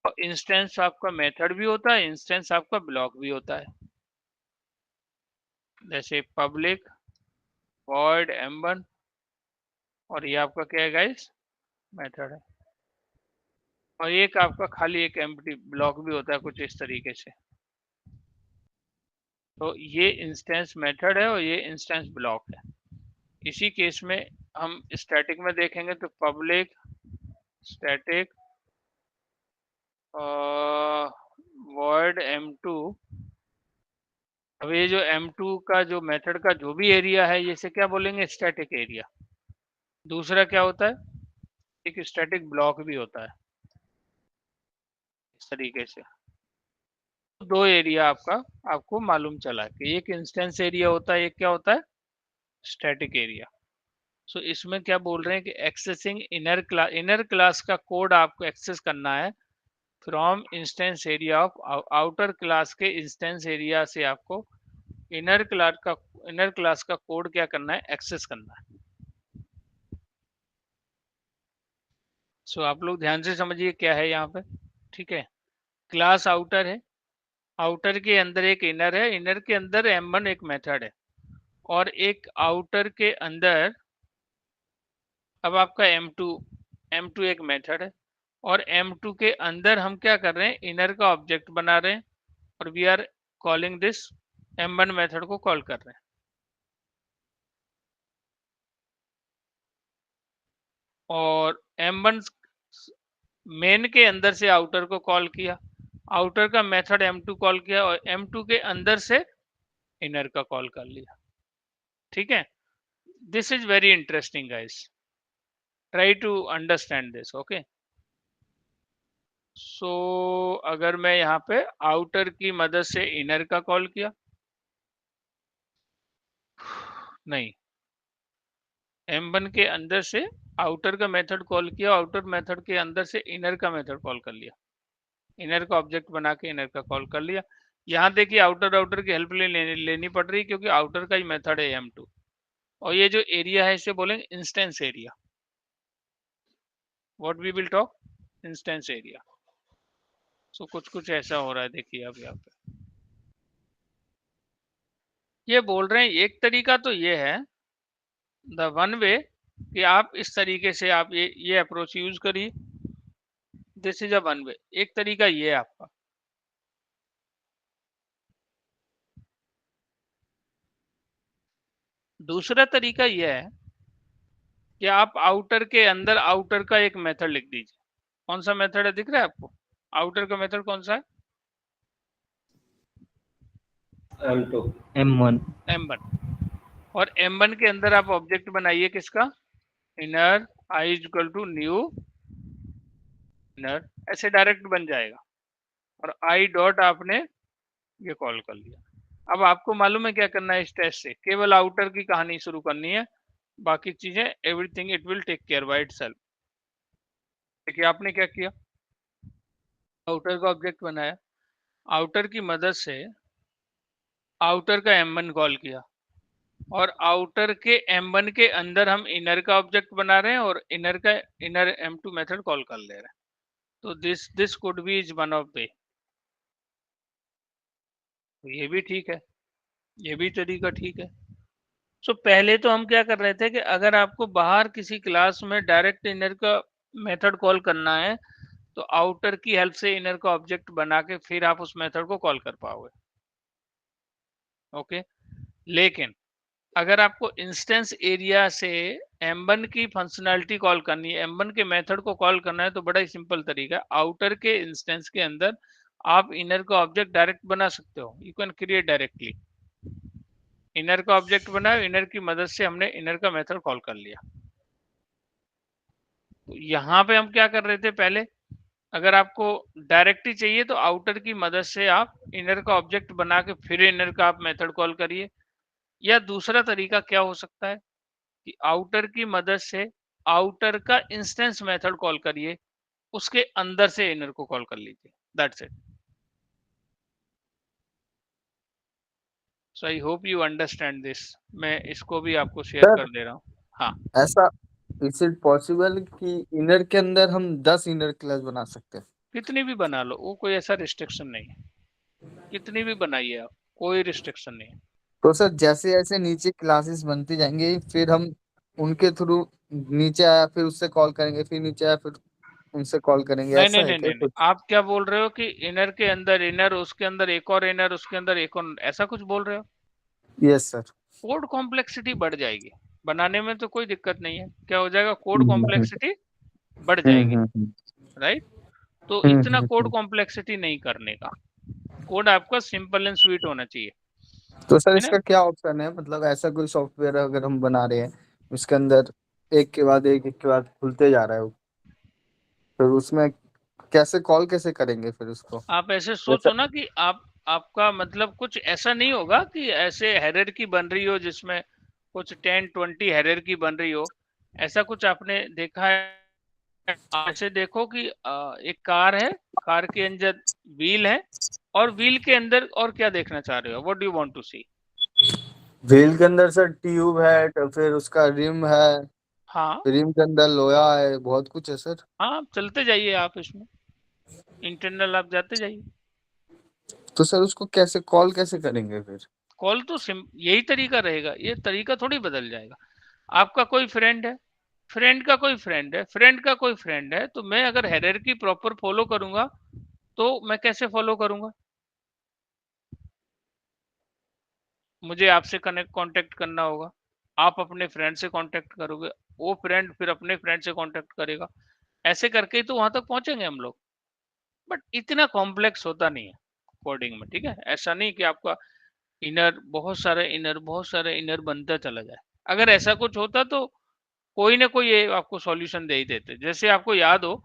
और इंस्टेंस आपका मेथड भी होता है, इंस्टेंस आपका ब्लॉक भी होता है। जैसे पब्लिक void m1 और ये आपका क्या है गाइस, मेथड है। और एक आपका खाली एक एम्प्टी ब्लॉक भी होता है कुछ इस तरीके से। तो ये इंस्टेंस मेथड है और ये इंस्टेंस ब्लॉक है। इसी केस में हम स्टैटिक में देखेंगे तो पब्लिक स्टैटिक void m2। अब ये जो m2 का जो मेथड का जो भी एरिया है ये से क्या बोलेंगे, स्टैटिक एरिया। दूसरा क्या होता है, एक स्टैटिक ब्लॉक भी होता है इस तरीके से। दो एरिया आपका आपको मालूम चला कि एक इंस्टेंस एरिया होता है, एक क्या होता है, स्टैटिक एरिया। सो इसमें क्या बोल रहे हैं कि एक्सेसिंग इनर क्लास का कोड आपको एक्सेस करना है from instance area of outer class के इंस्टेंस एरिया से आपको इनर क्लास का कोड क्या करना है, एक्सेस करना है। सो आप लोग ध्यान से समझिए क्या है यहाँ पे, ठीक है। क्लास आउटर है, आउटर के अंदर एक इनर है, इनर के अंदर m1 एक मेथड है और एक आउटर के अंदर अब आपका m2 एक मेथड है और m2 के अंदर हम क्या कर रहे हैं, इनर का ऑब्जेक्ट बना रहे हैं और we are calling this m1 method को कॉल कर रहे हैं। और m1 मेन के अंदर से आउटर को कॉल किया, आउटर का मेथड m2 कॉल किया और m2 के अंदर से इनर का कॉल कर लिया, ठीक है। This is very interesting guys, try to understand this, okay. So अगर मैं यहाँ पे आउटर की मदद से इनर का कॉल किया, नहीं, m1 के अंदर से आउटर का मेथड कॉल किया, आउटर मेथड के अंदर से इनर का मेथड कॉल कर लिया, इनर का ऑब्जेक्ट बना के इनर का कॉल कर लिया। यहाँ देखिए आउटर की हेल्प लेनी पड़ रही क्योंकि आउटर का ही मेथड है m2 और ये जो एरिया है इसे बोलेंगे instance area. What we will talk, instance area. So कुछ ऐसा हो रहा है, देखिए अब यहाँ पे ये बोल रहे हैं, एक तरीका तो ये है द वन वे कि आप इस तरीके से आप ये अप्रोच यूज करिए, this is a one way. एक तरीका ये है आपका, दूसरा तरीका ये है कि आप आउटर के अंदर आउटर का एक मेथड लिख दीजिए। कौन सा मेथड है, दिख रहा है आपको आउटर का मेथड कौन सा है, m2 m1 और m1 के अंदर आप ऑब्जेक्ट बनाइए किसका, inner i equal to new inner, ऐसे डायरेक्ट बन जाएगा और i डॉट आपने ये कॉल कर लिया। अब आपको मालूम है क्या करना है, इस टेस्ट से केवल आउटर की कहानी शुरू करनी है, बाकी चीजें everything it will take care by itself. देखिए आपने क्या किया, आउटर का ऑब्जेक्ट बनाया, आउटर की मदद से आउटर का m1 कॉल किया और आउटर के m1 के अंदर हम इनर का ऑब्जेक्ट बना रहे हैं और इनर m2 मेथड कॉल कर ले रहे हैं। तो this could be is one of वे। ये भी ठीक है, ये भी तरीका ठीक है। सो पहले तो हम क्या कर रहे थे कि अगर आपको बाहर किसी क्लास में डायरेक्ट इनर का मेथड कॉल करना है तो आउटर की हेल्प से इनर का ऑब्जेक्ट बना के फिर आप उस मेथड को कॉल कर पाओगे, ओके। लेकिन अगर आपको इंस्टेंस एरिया से m1 की फंक्शनैलिटी कॉल करनी है, m1 के मेथड को कॉल करना है, तो बड़ा ही सिंपल तरीका है, आउटर के इंस्टेंस के अंदर आप इनर का ऑब्जेक्ट डायरेक्ट बना सकते हो, you can create directly. Inner का ऑब्जेक्ट बनाया, इनर की मदद से हमने इनर का मेथड कॉल कर लिया। तो यहाँ पे हम क्या कर रहे थे, पहले अगर आपको डायरेक्टली चाहिए तो आउटर की मदद से आप इनर का ऑब्जेक्ट बना के फिर इनर का आप मेथड कॉल करिए, या दूसरा तरीका क्या हो सकता है कि आउटर की मदद से आउटर का इंस्टेंस मेथड कॉल करिए, उसके अंदर से इनर को कॉल कर लीजिए, that's it. So I hope you understand this, मैं इसको भी आपको शेयर सर कर दे रहा हूँ। हाँ ऐसा इज इट पॉसिबल कि इनर के अंदर हम 10 इनर क्लास बना सकते हैं? कितनी भी बना लो, वो कोई ऐसा रिस्ट्रिक्शन नहीं है, कितनी भी बनाइए आप, कोई रिस्ट्रिक्शन नहीं है। तो सर जैसे जैसे नीचे क्लासेस बनती जाएंगी फिर हम उनके थ्रू नीचे आया फिर उससे कॉल करेंगे, फिर नीचे आया फिर उनसे कॉल करेंगे, नहीं ऐसा नहीं है नहीं क्या नहीं नहीं, कुछ? आप क्या बोल रहे हो कि इनर के अंदर इनर, उसके अंदर एक और इनर, उसके अंदर एक और, ऐसा कुछ बोल रहे हो? Yes sir. कोड कॉम्प्लेक्सिटी बढ़ जाएगी, बनाने में तो कोई दिक्कत नहीं है, क्या हो जाएगा, कोड हम्म हम्म कॉम्प्लेक्सिटी बढ़ हम्म जाएगी, हम्म राइट? तो हम्म इतना हम्म, कोड हम्म। कॉम्प्लेक्सिटी नहीं करने का, कोड आपका सिंपल एंड स्वीट होना चाहिए, तो सर है ना? इसका क्या ऑप्शन है, मतलब ऐसा कोई सॉफ्टवेयर अगर हम बना रहे हैं उसके अंदर एक के बाद एक के बाद खुलते जा रहा है वो, फिर उसमें कैसे कॉल कैसे करेंगे फिर उसको? आप ऐसे जैसा सोचो ना कि आपका मतलब कुछ ऐसा नहीं होगा कि ऐसे हायरार्की बन रही हो जिसमें कुछ 10-20 हायरार्की बन रही हो, ऐसा कुछ आपने देखा है? आप ऐसे देखो कि एक कार है, कार के अंदर व्हील है, और व्हील के अंदर और क्या देखना चाह रहे हो, what do you want to see? Wheel के अंदर सर ट्यूब है तो फिर उसका रिम है, हाँ रिम के अंदर लोहा है, बहुत कुछ है सर। हाँ, चलते जाइए आप इसमें, इंटरनल आप जाते जाइए। तो सर उसको कैसे कॉल कैसे करेंगे फिर? कॉल तो सिम यही तरीका रहेगा, ये तरीका थोड़ी बदल जाएगा। आपका कोई फ्रेंड है, फ्रेंड का कोई फ्रेंड है, फ्रेंड का कोई फ्रेंड है, तो मैं अगर हायरार्की प्रॉपर फॉलो करूंगा तो मैं कैसे फॉलो करूंगा? मुझे आपसे कनेक्ट कांटेक्ट करना होगा, आप अपने फ्रेंड से कांटेक्ट करोगे, वो फ्रेंड फिर अपने फ्रेंड से कांटेक्ट करेगा, ऐसे करके ही तो वहां तक पहुंचेंगे हम लोग। बट इतना कॉम्प्लेक्स होता नहीं है कोडिंग में, ठीक है? ऐसा नहीं कि आपका बहुत सारे इनर बनता चला जाए। अगर ऐसा कुछ होता तो कोई ना कोई ये आपको सॉल्यूशन दे ही देते। जैसे आपको याद हो,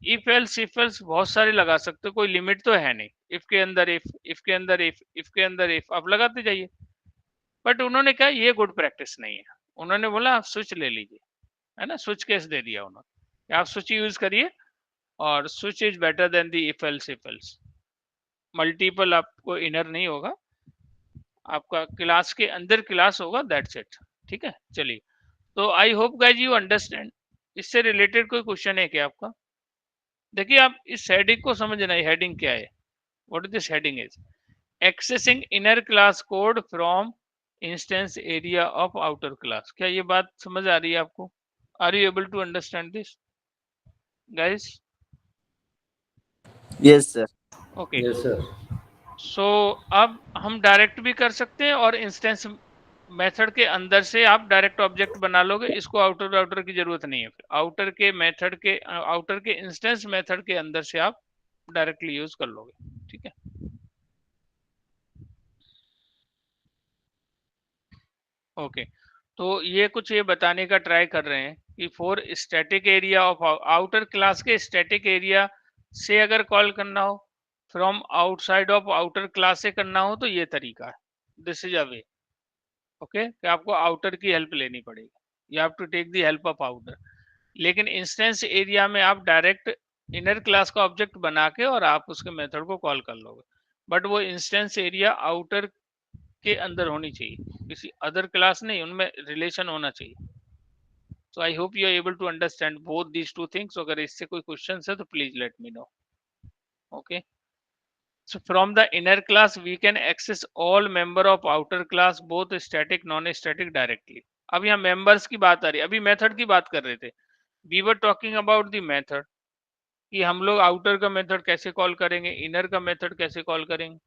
इफ एल्स बहुत सारे लगा सकते हो, कोई लिमिट तो है नहीं। इफ के अंदर इफ के अंदर इफ के अंदर इफ, आप लगाते जाइए। बट उन्होंने कहा ये गुड प्रैक्टिस नहीं है, उन्होंने बोला आप स्विच ले लीजिए, है ना, स्विच केस दे दिया उन्होंने, आप स्विच यूज करिए, और switch is better than the if else. Multiple आपको इनर नहीं होगा, आपका क्लास के अंदर क्लास होगा, दैट्स इट। ठीक है, चलिए। तो I hope guys you understand. इससे रिलेटेड कोई क्वेश्चन है क्या आपका? देखिए, आप इस हेडिंग को समझना है, हेडिंग क्या है, what this heading is, accessing inner class code from instance area of outer class. क्या ये बात समझ आ रही है आपको? Are you able to understand this guys? Yes sir. Okay, yes sir. So अब हम डायरेक्ट भी कर सकते हैं, और इंस्टेंस मेथड के अंदर से आप डायरेक्ट ऑब्जेक्ट बना लोगे, इसको आउटर आउटर की जरूरत नहीं है। आउटर के मेथड के आउटर के इंस्टेंस मेथड के अंदर से आप डायरेक्टली यूज कर लोगे, ठीक है? ओके, तो ये कुछ ये बताने का ट्राई कर रहे हैं कि for static area of outer class के स्टैटिक एरिया से अगर कॉल करना हो, from outside of outer class से करना हो, तो ये तरीका है, this is a way. Okay, कि आपको आउटर की हेल्प लेनी पड़ेगी, you have to take the help of outer. लेकिन इंस्टेंस एरिया में आप डायरेक्ट इनर क्लास का ऑब्जेक्ट बना के और आप उसके मेथड को कॉल कर लोगे, बट वो इंस्टेंस एरिया आउटर के अंदर होनी चाहिए, किसी अदर क्लास नहीं, उनमें रिलेशन होना चाहिए। So I hope you are able to understand both these two things. अगर इससे कोई क्वेश्चन है तो please let me know. Okay, so from the inner class we can access all member of outer class both static non static directly। अब यहाँ members की बात आ रही है, अभी मेथड की बात कर रहे थे, we were talking about the method, कि हम लोग आउटर का मेथड कैसे कॉल करेंगे, इनर का मेथड कैसे कॉल करेंगे।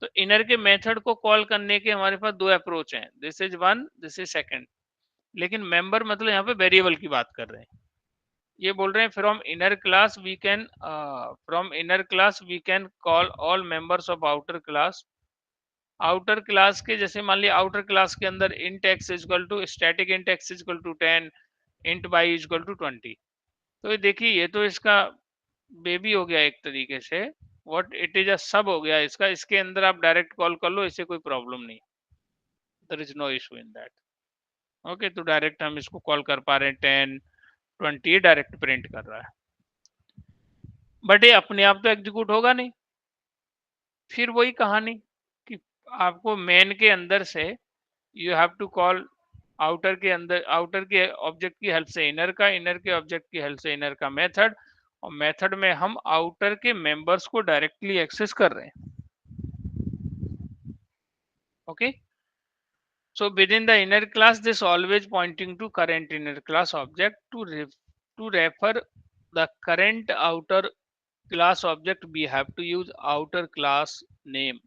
तो इनर के मेथड को कॉल करने के हमारे पास दो अप्रोच हैं, this is one, this is second. लेकिन मेंबर मतलब यहाँ पे वेरिएबल की बात कर रहे हैं, ये बोल रहे हैं from inner class we can call all members of outer class. Outer class के जैसे मान लिया आउटर क्लास के अंदर int x equal to static int x equal to 10, int y equal to 20। तो ये देखिए, ये तो इसका बेबी हो गया एक तरीके से, व्हाट इट इज अ सब हो गया इसका, इसके अंदर आप डायरेक्ट कॉल कर लो, इससे कोई प्रॉब्लम नहीं, there is no issue in that. Okay, तो डायरेक्ट हम इसको कॉल कर पा रहे हैं, 10, 20 डायरेक्ट प्रिंट कर रहा है, बट ये अपने आप तो एग्जीक्यूट होगा नहीं। फिर वही कहानी कि आपको मेन के अंदर से you have to call outer के अंदर, आउटर के ऑब्जेक्ट की हेल्प से इनर का, इनर के ऑब्जेक्ट की हेल्प से इनर का मेथड, और मेथड में हम आउटर के मेंबर्स को डायरेक्टली एक्सेस कर रहे हैं। Okay, so within the inner class this always pointing to current inner class object to refer the current outer class object we have to use outer class name.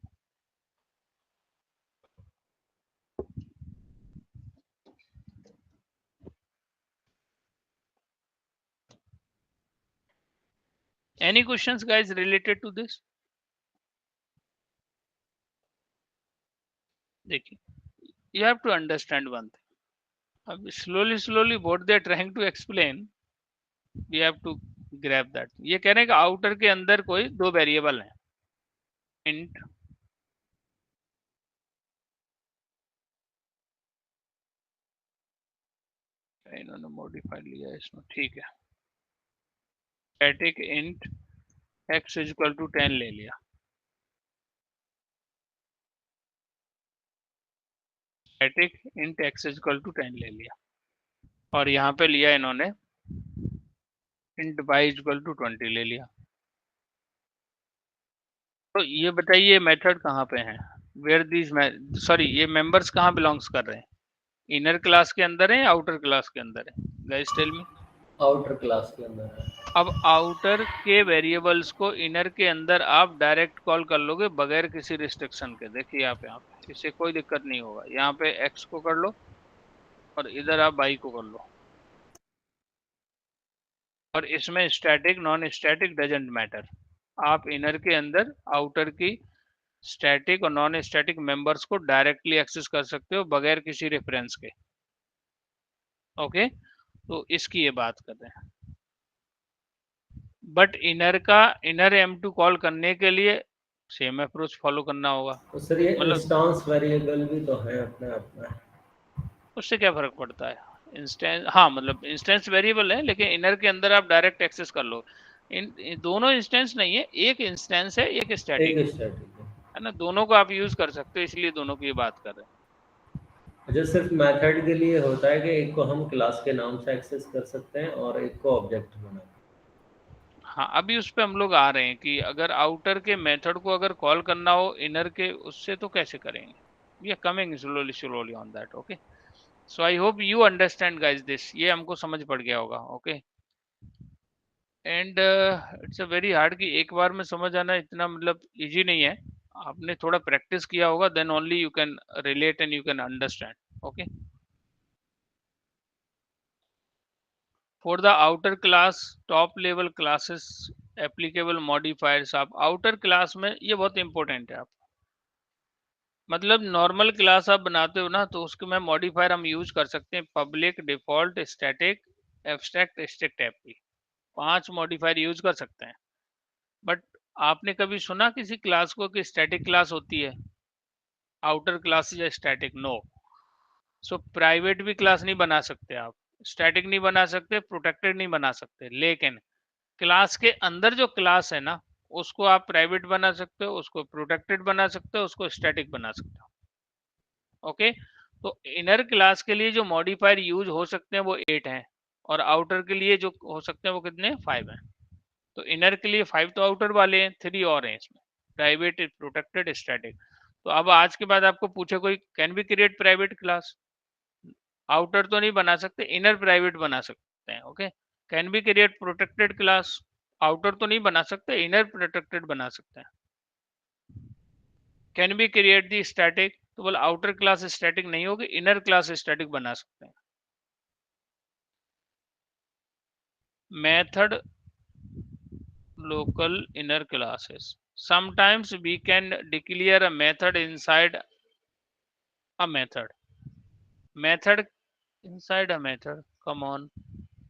Any questions guys related to this? देखिए, you have to understand one thing. अब slowly what they are trying to explain, we have to grab that. ये कह रहे हैं कि outer के अंदर कोई दो वेरिएबल हैं, int इन्होंने मॉडिफाई लिया इसमें, ठीक है, static int x equal to 10 ले लिया, static int x equal to 10 ले लिया, और यहाँ पे लिया इन्होंने int y इक्वल टू 20 ले लिया। तो ये बताइए मेथड कहाँ पे है, वेयर दिस सॉरी ये मेंबर्स कहाँ बिलोंग्स कर रहे हैं, इनर क्लास के अंदर है या आउटर क्लास के अंदर है? Guys tell me. Outer class के अंदर है। अब आउटर के वेरिएबल्स को इनर के अंदर आप डायरेक्ट कॉल कर लोगे बगैर किसी रिस्ट्रिक्शन के। देखिए यहाँ पे इससे कोई दिक्कत नहीं होगा, यहाँ पे x को कर लो और इधर आप y को कर लो, और इसमें static non static doesn't matter. आप इनर के अंदर आउटर की स्टैटिक और नॉन स्टैटिक मेंबर्स को डायरेक्टली एक्सेस कर सकते हो बगैर किसी रेफरेंस के। ओके, तो इसकी ये बात कर रहे हैं। बट इनर M2 कॉल करने के लिए सेम अप्रोच फॉलो करना होगा। तो सर ये मतलब इंस्टेंस वेरिएबल भी तो है अपने आप में, उससे क्या फर्क पड़ता है? इंस्टेंस, हाँ मतलब इंस्टेंस वेरिएबल है लेकिन इनर के अंदर आप डायरेक्ट एक्सेस कर लो। इन दोनों इंस्टेंस नहीं है, एक इंस्टेंस है एक स्टैटिक है ना, दोनों को आप यूज कर सकते हो, इसलिए दोनों की बात कर रहे हैं। जो सिर्फ मेथड के लिए होता है कि एक को हम क्लास के नाम से एक्सेस कर सकते हैं और एक को ऑब्जेक्ट बना। हाँ, अभी उस पे हम लोग आ रहे हैं कि अगर आउटर के मेथड को अगर कॉल करना हो इनर के उससे तो कैसे करेंगे। We are coming slowly on that. Okay, so I hope you understand guys this, ये हमको समझ पड़ गया होगा। Okay, and it's a very hard कि एक बार में समझ आना इतना मतलब इजी नहीं है, आपने थोड़ा प्रैक्टिस किया होगा, then only you can relate and you can understand. Okay, for the outer class top level classes applicable modifiers, आप outer class में ये बहुत इंपॉर्टेंट है। आप मतलब नॉर्मल क्लास आप बनाते हो ना तो उसके में मॉडिफायर हम यूज कर सकते हैं, public, default, static, abstract, strict, AP, 5 modifier use कर सकते हैं। बट आपने कभी सुना किसी क्लास को कि स्टैटिक क्लास होती है, आउटर क्लास या स्टैटिक? नो। सो प्राइवेट भी क्लास नहीं बना सकते आप, स्टैटिक नहीं बना सकते, प्रोटेक्टेड नहीं बना सकते, लेकिन क्लास के अंदर जो क्लास है ना उसको आप प्राइवेट बना सकते हो, उसको प्रोटेक्टेड बना सकते हो, उसको स्टैटिक बना सकते हो। ओके, तो इनर क्लास के लिए जो मॉडिफायर यूज हो सकते हैं वो 8 हैं, और आउटर के लिए जो हो सकते हैं वो कितने? 5 हैं। तो इनर के लिए 5 तो आउटर वाले हैं, 3 और हैं इसमें, प्राइवेट, प्रोटेक्टेड, स्टैटिक। तो अब आज के बाद आपको पूछे कोई can be create private class, outer तो नहीं बना सकते, इनर प्राइवेट बना सकते हैं। Okay, can be create protected class, outer तो नहीं बना सकते, इनर प्रोटेक्टेड बना सकते हैं। Can be create the static, तो बोला आउटर क्लास स्टैटिक नहीं होगी, इनर क्लास स्टैटिक बना सकते हैं। Method local inner classes, sometimes we can declare a method inside a method inside a method, come on,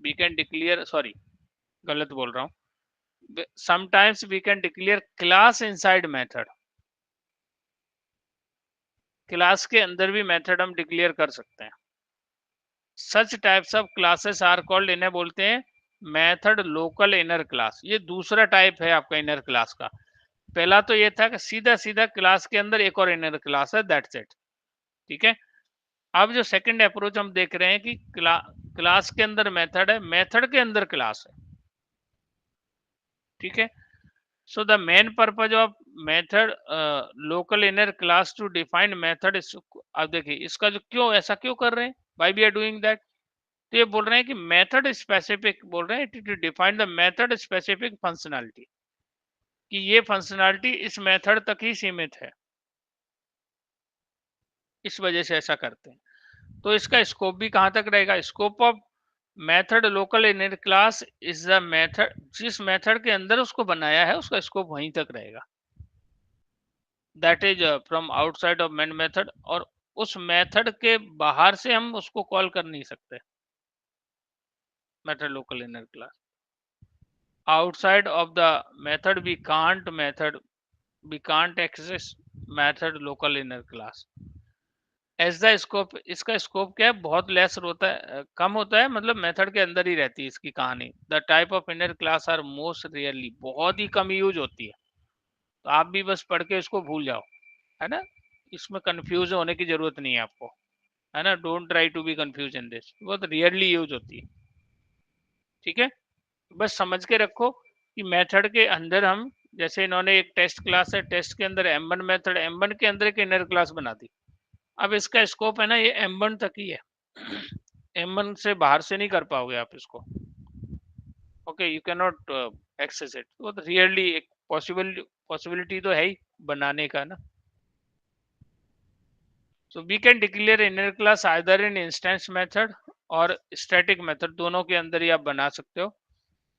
we can declare, sorry गलत बोल रहा हूँ, sometimes we can declare class inside method, class के अंदर भी मेथड हम declare कर सकते हैं। Such types of classes are called, इन्हें बोलते हैं मेथड लोकल इनर क्लास। ये दूसरा टाइप है आपका इनर क्लास का। पहला तो ये था कि सीधा सीधा क्लास के अंदर एक और इनर क्लास है, दैट्स इट। ठीक है, अब जो सेकंड अप्रोच हम देख रहे हैं कि क्लास के अंदर मेथड है, मेथड के अंदर क्लास है। ठीक है। So the main purpose of method local inner class to define method. अब देखिए इसका जो क्यों ऐसा क्यों कर रहे हैं, why we are doing that. तो ये बोल रहे हैं कि मेथड स्पेसिफिक बोल रहे हैं to define the method specific functionality, कि ये फंक्शनैलिटी इस मेथड तक ही सीमित है, इस वजह से ऐसा करते हैं। तो इसका स्कोप भी कहां तक रहेगा, scope of method local inner class is the method, जिस मेथड के अंदर उसको बनाया है उसका स्कोप वहीं तक रहेगा, that is from outside of main method. और उस मेथड के बाहर से हम उसको कॉल कर नहीं सकते method local inner class. outside of the method we can't access method local inner class as the scope। इसका स्कोप क्या है, बहुत लेस होता है, कम होता है, मतलब मेथड के अंदर ही रहती है इसकी कहानी। The type of inner class are most rarely, बहुत ही कम यूज होती है, तो आप भी बस पढ़ के इसको भूल जाओ, है ना। इसमें कंफ्यूज होने की जरूरत नहीं है आपको, है ना। Don't try to be confuse in this, बहुत रियरली यूज होती है, ठीक है। बस समझ के रखो कि मेथड के अंदर हम, जैसे इन्होंने एक टेस्ट क्लास है, टेस्ट के अंदर M1 मेथड, M1 के अंदर एक इनर क्लास बना दी। अब इसका स्कोप है ना ये M1 तक ही है, M1 से बाहर से नहीं कर पाओगे आप इसको, okay. You can not access it. वो तो रियरली एक पॉसिबिलिटी तो है ही बनाने का ना। So we can declare inner class either in instance method और स्टैटिक मेथड, दोनों के अंदर ही आप बना सकते हो।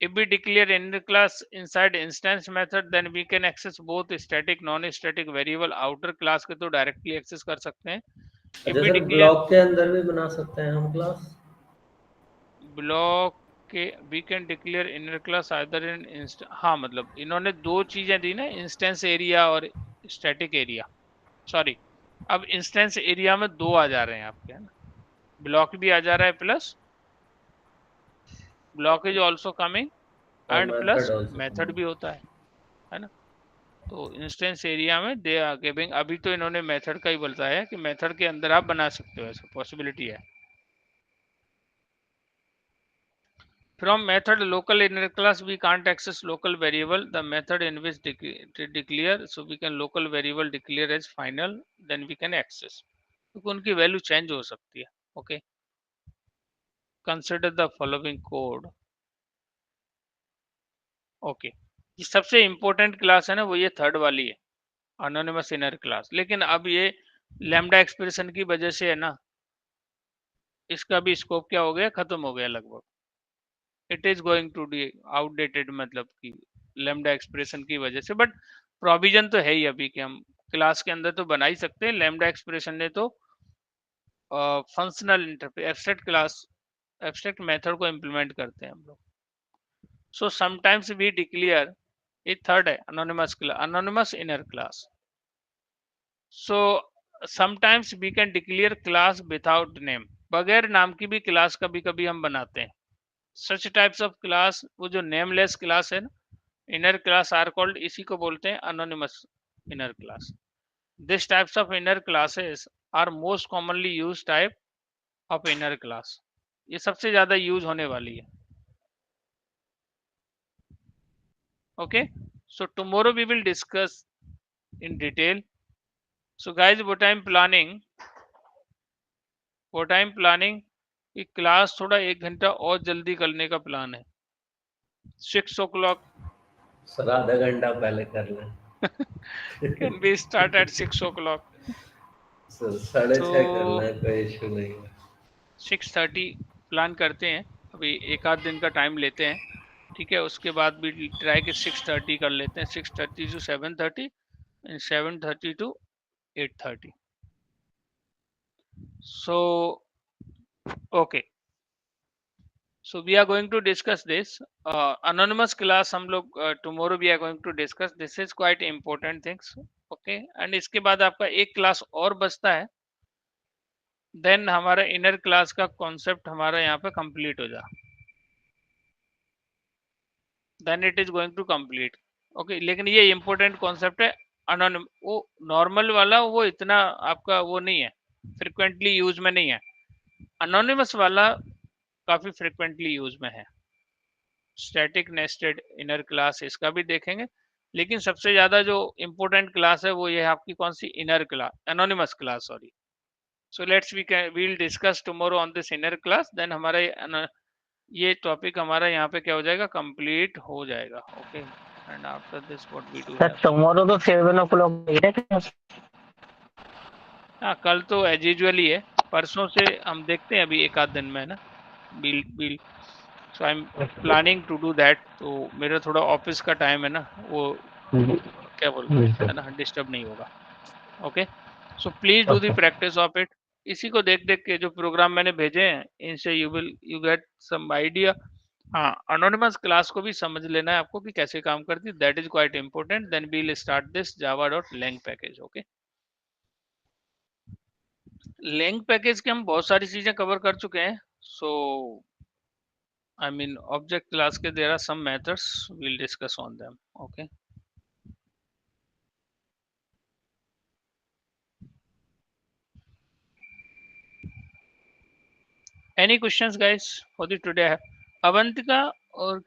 If we declare inner class inside instance method, then we can access both static non-static variable outer class के तो directly access कर सकते हैं। If अच्छा we सर, declare ब्लॉक के अंदर भी बना सकते हैं हम क्लास? ब्लॉक के we can declare inner class either in हाँ, मतलब इन्होंने दो चीजें दी ना, इंस्टेंस एरिया और स्टैटिक एरिया। सॉरी, अब इंस्टेंस एरिया में दो आ जा रहे हैं आपके, है ना। ब्लॉक भी आ जा रहा है, plus block is also coming और and method plus also. Method भी होता है ना। तो इंस्टेंस एरिया में दे आर गिविंग, अभी तो इन्होंने मेथड का ही बताया है कि मेथड के अंदर आप बना सकते हो, ऐसा पॉसिबिलिटी है। From method local inner class we can't access local variable the method in which declare, so we can local variable declare as final, then we can access, क्योंकि उनकी वैल्यू चेंज हो सकती है, ओके। Consider the following code, okay. ये सबसे important class है ना, वो ये थर्ड वाली है, अनोनिमस इनर क्लास। लेकिन अब ये लैम्डा एक्सप्रेशन की वजह से है ना, इसका भी स्कोप क्या हो गया, खत्म हो गया लगभग। It is going to be outdated, मतलब कि लैम्डा एक्सप्रेशन की वजह से। बट प्रोविजन तो है ही अभी कि हम क्लास के अंदर तो बना ही सकते हैं। लैम्डा एक्सप्रेशन ने तो functional interface abstract class abstract method को इम्प्लीमेंट करते हैं हम लोग। सो समटाइम्स वी डिक्लेयर, ये थर्ड है anonymous class, anonymous inner class. So sometimes we can declare class without name, बगैर नाम की भी क्लास कभी कभी हम बनाते हैं। सच टाइप्स ऑफ क्लास, वो जो नेमलेस क्लास है ना, इनर क्लास आर कॉल्ड, इसी को बोलते हैं anonymous inner class. This types of inner classes are most commonly use type of inner class, ये सबसे ज्यादा यूज होने वाली है, okay. So tomorrow we will discuss in detail. So guys what I am planning कि class थोड़ा 1 घंटा और जल्दी करने का प्लान है, 6 o'clock। सर आधा घंटा पहले कर लें। Can be start at 6 o'clock। Sir 6:30 कर तो लें, कोई इशू नहीं है। 6:30 प्लान करते हैं, अभी एक आध दिन का टाइम लेते हैं, ठीक है। उसके बाद भी ट्राई के 6:30 कर लेते हैं, 6:30 to 7:30 and 7:30 to 8:30। So okay, so we are going to discuss this anonymous class. हम लोग tomorrow we are going to discuss, this is quite important things, okay. And इसके बाद आपका एक क्लास और बचता है, देन हमारा इनर क्लास का कॉन्सेप्ट हमारा यहाँ पे कंप्लीट हो जाए, then it is going to complete, okay. लेकिन ये इंपॉर्टेंट कॉन्सेप्ट है अनोनिम, वो नॉर्मल वाला वो इतना आपका वो नहीं है, फ्रिक्वेंटली यूज में नहीं है। अनोनिमस वाला काफी फ्रिक्वेंटली यूज में है, स्टैटिक नेस्टेड इनर क्लास, इसका भी देखेंगे। लेकिन सबसे ज्यादा जो इम्पोर्टेंट क्लास है वो ये है आपकी कौन सी, inner class, anonymous class, sorry. So let's we will discuss tomorrow on this inner class, then हमारा ये टॉपिक हमारा यहाँ पे क्या हो जाएगा, कंप्लीट हो जाएगा। Okay, and after this what we do sir have, tomorrow तो 7 o'clock है क्लास। हाँ कल तो एज यूजुअल ही है, परसों से हम देखते हैं अभी एक आध दिन में, है ना। Well so I am planning to do that. तो मेरा थोड़ा ऑफिस का टाइम है ना, वो क्या बोलते हैं, है ना, डिस्टर्ब नहीं होगा। Okay, so please do the practice of it. इसी को देख देख के जो प्रोग्राम मैंने भेजे हैं, इनसे यू गेट सम आइडिया। हाँ, अनोनिमस क्लास को भी समझ लेना है आपको कि कैसे काम करती है, that is quite important. Then we will start this java.lang package. Okay, lang package के हम बहुत सारी चीजें कवर कर चुके हैं। सो I mean object class के there are some methods, we'll discuss on them. Okay, any questions guys for the today? Avantika or